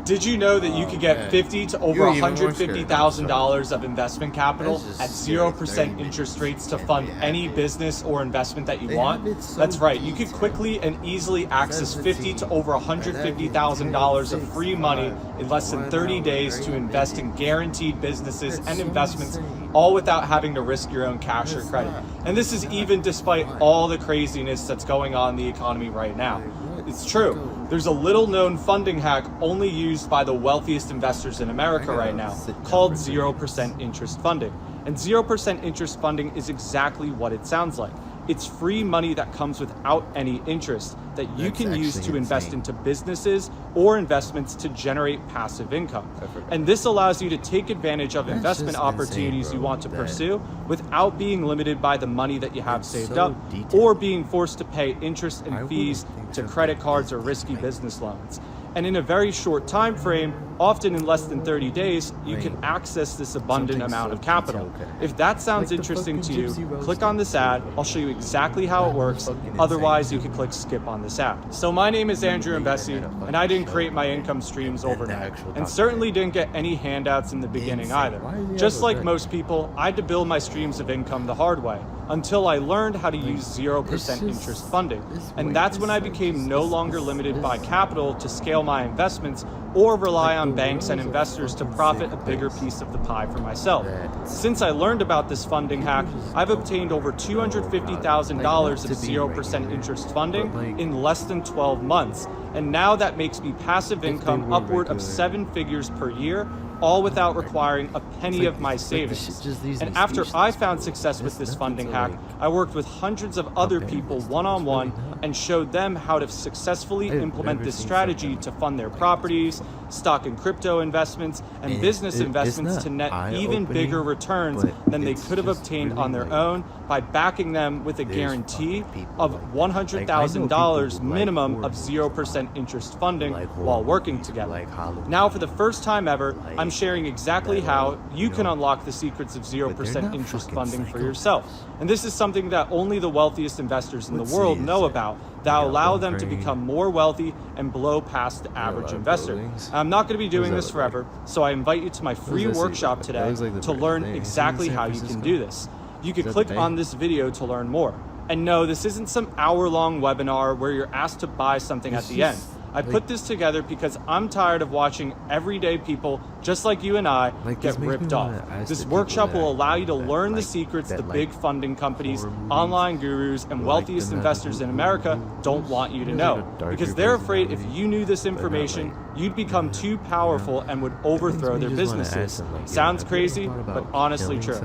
Did you know that you could get $50,000 to over You even more $150,000 of investment capital That's just at scary. 0% interest rates to fund any business or investment that you They want? have it so That's right. You could detailed. quickly and easily access Says $50,000 to over $150,000 of free money in less than 30 days to invest in guaranteed businesses and investments, all without having to risk your own cash or credit. And this is even despite all the craziness that's going on in the economy right now. It's true. There's a little known funding hack only used by the wealthiest investors in America right now called 0% interest funding. And 0% interest funding is exactly what it sounds like. It's free money that comes without any interest that you That's can use to actually invest insane. into businesses or investments to generate passive income. And this allows you to take advantage of That's investment just insane, opportunities you bro, want to that pursue without being limited by the money that you have It's saved so up detailed. or being forced to pay interest I and wouldn't fees think to of credit it cards this or risky way. business loans. And in a very short time frame, often in less than 30 days, you can access this abundant amount of capital. If that sounds interesting to you, click on this ad. I'll show you exactly how it works. Otherwise, you can click skip on this ad. So my name is Andrew Mbesi, and I didn't create my income streams overnight, and certainly didn't get any handouts in the beginning either. Just like most people, I had to build my streams of income the hard way, until I learned how to use 0% interest funding. And that's when I became no longer limited by capital to scale my investments or rely on banks and investors to profit a bigger piece of the pie for myself. Since I learned about this funding hack, I've obtained over $250,000 of 0% interest funding in less than 12 months. And now that makes me passive income upward of 7 figures per year, all without requiring a penny of my savings. And after I found success with this funding hack, I worked with hundreds of other people one-on-one and showed them how to successfully implement this strategy to fund their properties, stock and crypto investments, and business investments to net even bigger returns than they could have obtained on their own by backing them with a guarantee of $100,000 minimum of 0% interest funding while working together. Now, for the first time ever, I'm sharing exactly how you can unlock the secrets of 0% interest funding for yourself. And this is something that only the wealthiest investors in the world know about, that allow them to become more wealthy and blow past the average investor. I'm not going to be doing this forever, so I invite you to my free workshop today to learn exactly how you can do this. You can click on this video to learn more. And no, this isn't some hour-long webinar where you're asked to buy something at the end. I put this together because I'm tired of watching everyday people, just like you and I, get ripped off. This workshop will allow you to learn the secrets the big funding companies, online gurus, and wealthiest investors in America don't want you to know. Because they're afraid if you knew this information, you'd become too powerful and would overthrow their businesses. Sounds crazy, but honestly true.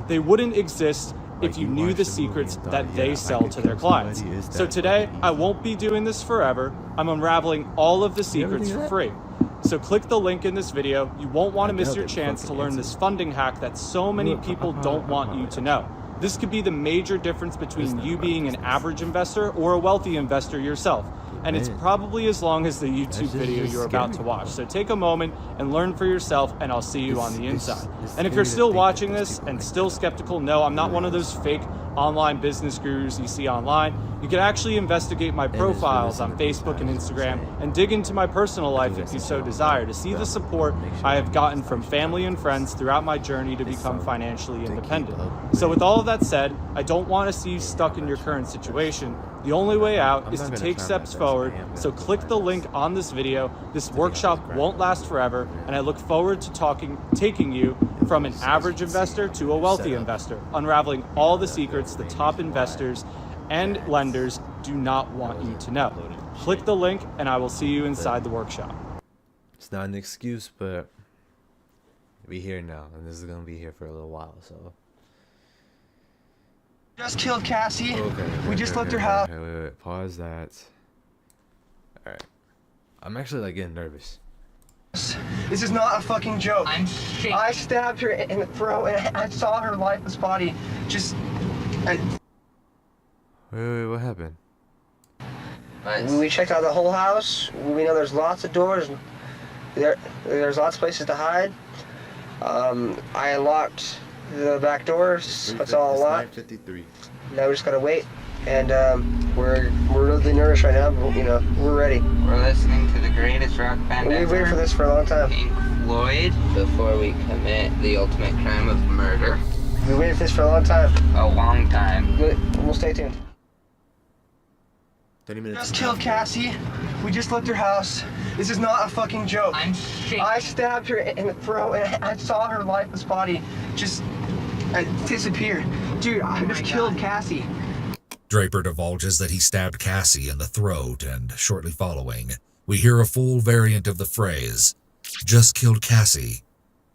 They wouldn't exist if you knew the secrets that they sell to their clients. So today, I won't be doing this forever. I'm unraveling all of the secrets for free. So click the link in this video. You won't want to miss your chance to learn this funding hack that so many people don't want you to know. This could be the major difference between you being an average investor or a wealthy investor yourself. And it's probably as long as the YouTube video you're about to watch. So take a moment and learn for yourself, and I'll see you on the inside. And if you're still watching this and still skeptical, no, I'm not one of those fake online business gurus you see online. You can actually investigate my profiles on Facebook and Instagram and dig into my personal life if you so desire to see the support I have gotten from family and friends throughout my journey to become financially independent. So with all of that said, I don't want to see you stuck in your current situation. The only way out is to take steps forward, so click the link on this video. This workshop won't last forever, and I look forward to taking you from an average investor to a wealthy investor, unraveling all the secrets the top investors and lenders do not want you to know. Click the link, and I will see you inside the workshop. It's not an excuse, but we're here now, and this is gonna be here for a little while, so. Just killed Cassie. Okay, We just left her house. Wait. Pause that. Alright. I'm actually like getting nervous. This is not a fucking joke. I'm shaking. I stabbed her in the throat and I saw her lifeless body just... Wait, what happened? We checked out the whole house. We know there's lots of doors. There's lots of places to hide. I unlocked the back doors. That's all unlocked. 9:53. Now we just gotta wait. And we're really nervous right now, but you know, we're ready. We're listening to the greatest rock band We've ever, waited for this for a long time. Pink Floyd, before we commit the ultimate crime of murder. We waited for this for a long time. A long time. We'll stay tuned. 30 minutes. Just killed Cassie. We just left her house. This is not a fucking joke. I'm shaking. I stabbed her in the throat and I saw her lifeless body just disappear. Dude, I just killed Cassie. Draper divulges that he stabbed Cassie in the throat, and shortly following, we hear a full variant of the phrase, "just killed Cassie,"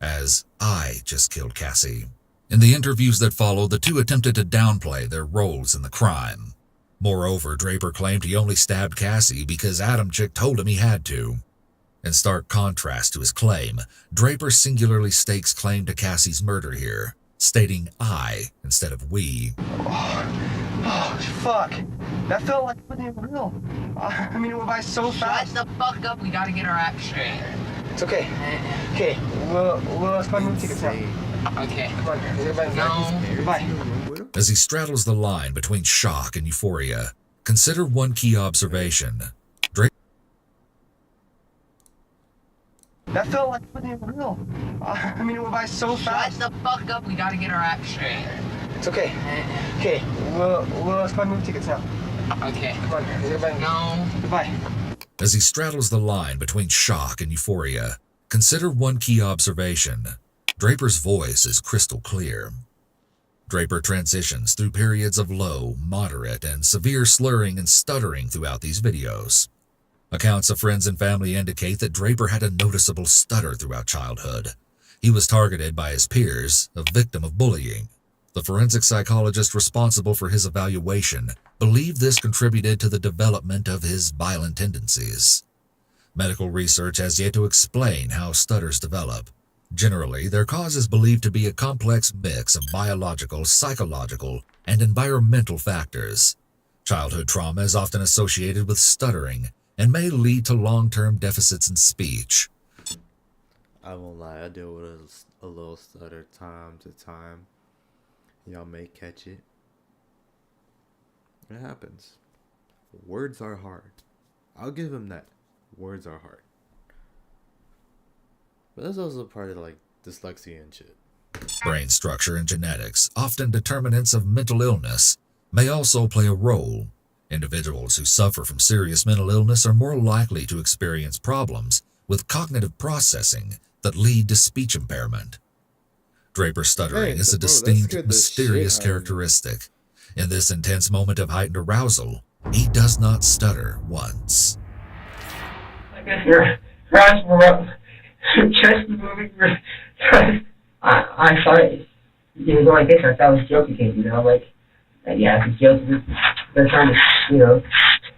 as "I just killed Cassie." In the interviews that followed, the two attempted to downplay their roles in the crime. Moreover, Draper claimed he only stabbed Cassie because Adam Chick told him he had to. In stark contrast to his claim, Draper singularly stakes claim to Cassie's murder here, stating "I" instead of "we." Oh, fuck. That felt like it wasn't even real. I mean, it went by so fast. Shut the fuck up. We gotta get our act straight. It's okay. Okay, let's buy movie tickets now. Okay. Come on, is everybody No. Goodbye. As he straddles the line between shock and euphoria, consider one key observation. That felt like it wasn't even real. I mean, it went by so fast. Shut the fuck up. We gotta get our act straight. It's okay. Okay, let's buy movie tickets now. Okay. Come on, is everybody No. Goodbye. As he straddles the line between shock and euphoria, consider one key observation. Draper's voice is crystal clear. Draper transitions through periods of low, moderate, and severe slurring and stuttering throughout these videos. Accounts of friends and family indicate that Draper had a noticeable stutter throughout childhood. He was targeted by his peers, a victim of bullying. The forensic psychologist responsible for his evaluation believed this contributed to the development of his violent tendencies. Medical research has yet to explain how stutters develop. Generally, their cause is believed to be a complex mix of biological, psychological, and environmental factors. Childhood trauma is often associated with stuttering and may lead to long-term deficits in speech. I won't lie, I deal with a little stutter time to time. Y'all may catch it. It happens. Words are hard. I'll give him that. Words are hard. But that's also part of like dyslexia and shit. Brain structure and genetics, often determinants of mental illness, may also play a role. Individuals who suffer from serious mental illness are more likely to experience problems with cognitive processing that lead to speech impairment. Draper stuttering is a distinct, mysterious characteristic. In this intense moment of heightened arousal, he does not stutter once. I guess your eyes were up, your chest was moving. I thought it was like this. I thought it was joking, like, yeah, it's joking. They're trying to,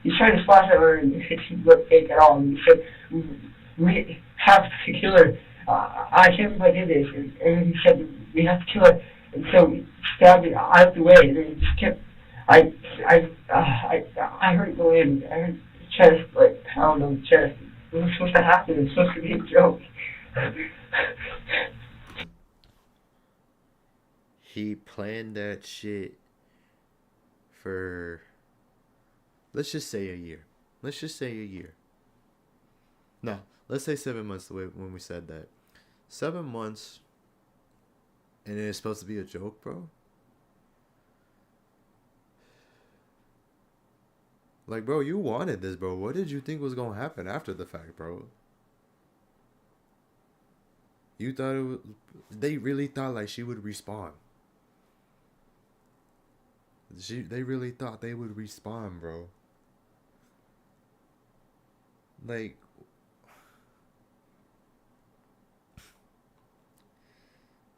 he's trying to spot her and it look fake at all. And he said, we have to kill her. I can't believe I did this. And he said, we have to kill her. And so we stabbed it out of the way. And then he just kept, I heard it go in. I heard his chest, like, pound on the chest. It was supposed to happen. It was supposed to be a joke. He planned that shit for, let's just say a year. No, let's say 7 months the way when we said that. 7 months, and it's supposed to be a joke, bro? Like, bro, you wanted this, bro. What did you think was gonna happen after the fact, bro? You thought it was... They really thought, like, she would respawn. They really thought they would respawn, bro. Like...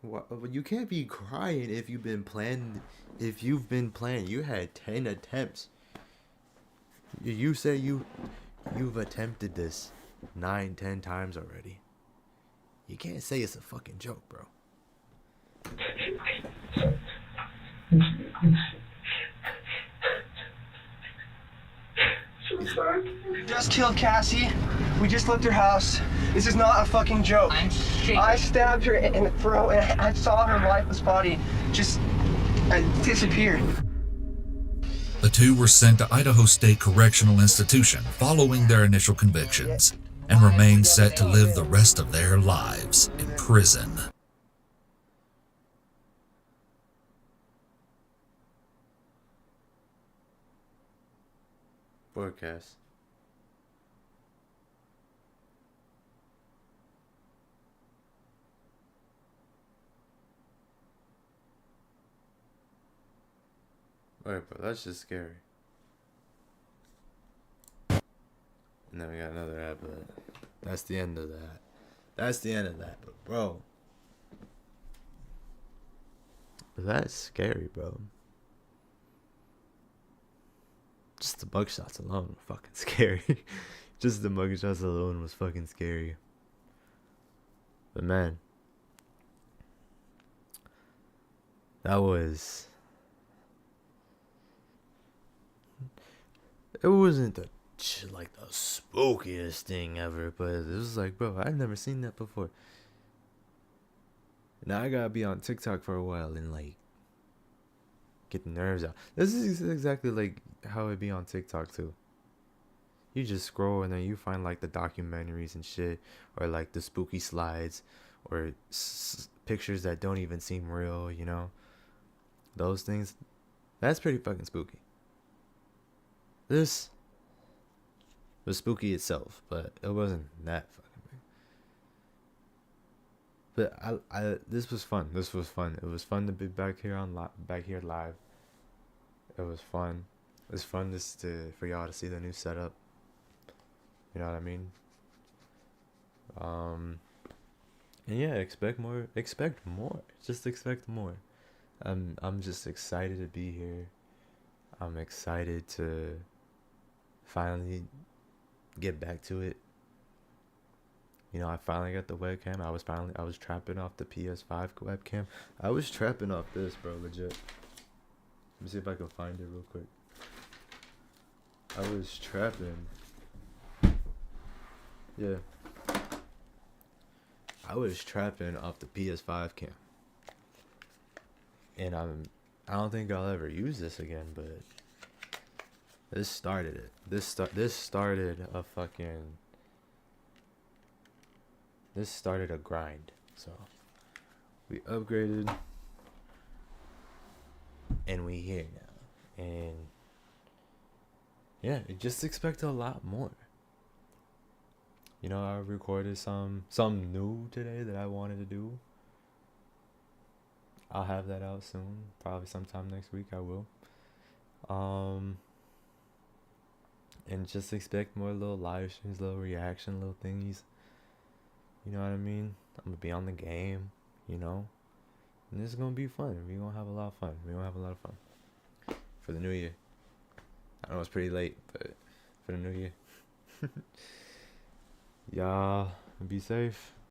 What? You can't be crying if you've been planned. If you've been planned, you had 10 attempts. You say you've attempted this 9-10 times already. You can't say it's a fucking joke, bro. So sorry. We just killed Cassie. We just left her house. This is not a fucking joke. I'm shaking. I stabbed her in the throat and I saw her lifeless body just disappear. The two were sent to Idaho State Correctional Institution following their initial convictions and remain set to live the rest of their lives in prison. Broadcast. Alright, but that's just scary. And then we got another ad, but that's the end of that. That's the end of that, but bro. That's scary, bro. Just the mugshots alone were fucking scary. Just the mugshots alone was fucking scary. But man, it wasn't like the spookiest thing ever, but it was like, bro, I've never seen that before. Now I gotta be on TikTok for a while and like get the nerves out. This is exactly like how it be on TikTok too. You just scroll and then you find like the documentaries and shit, or like the spooky slides, or pictures that don't even seem real, you know? Those things, that's pretty fucking spooky. This was spooky itself, but it wasn't that fucking big. But this was fun. This was fun. It was fun to be back here live. It was fun. It's fun just for y'all to see the new setup. You know what I mean? And yeah, expect more. Expect more. Just expect more. I'm just excited to be here. I'm excited to finally get back to it. You know, I finally got the webcam. I was trapping off the PS5 webcam. I was trapping off this, bro, legit. Let me see if I can find it real quick. I was trapping. Yeah. I was trapping off the PS5 cam. And I don't think I'll ever use this again, but this started it. This started a grind. So we upgraded and we here now. And yeah, just expect a lot more. You know, I recorded some new today that I wanted to do. I'll have that out soon. Probably sometime next week I will. And just expect more little live streams, little reaction, little thingies. You know what I mean? I'm gonna be on the game, you know? And this is gonna be fun. We're gonna have a lot of fun. For the new year. I know it's pretty late, but for the new year. Y'all be safe.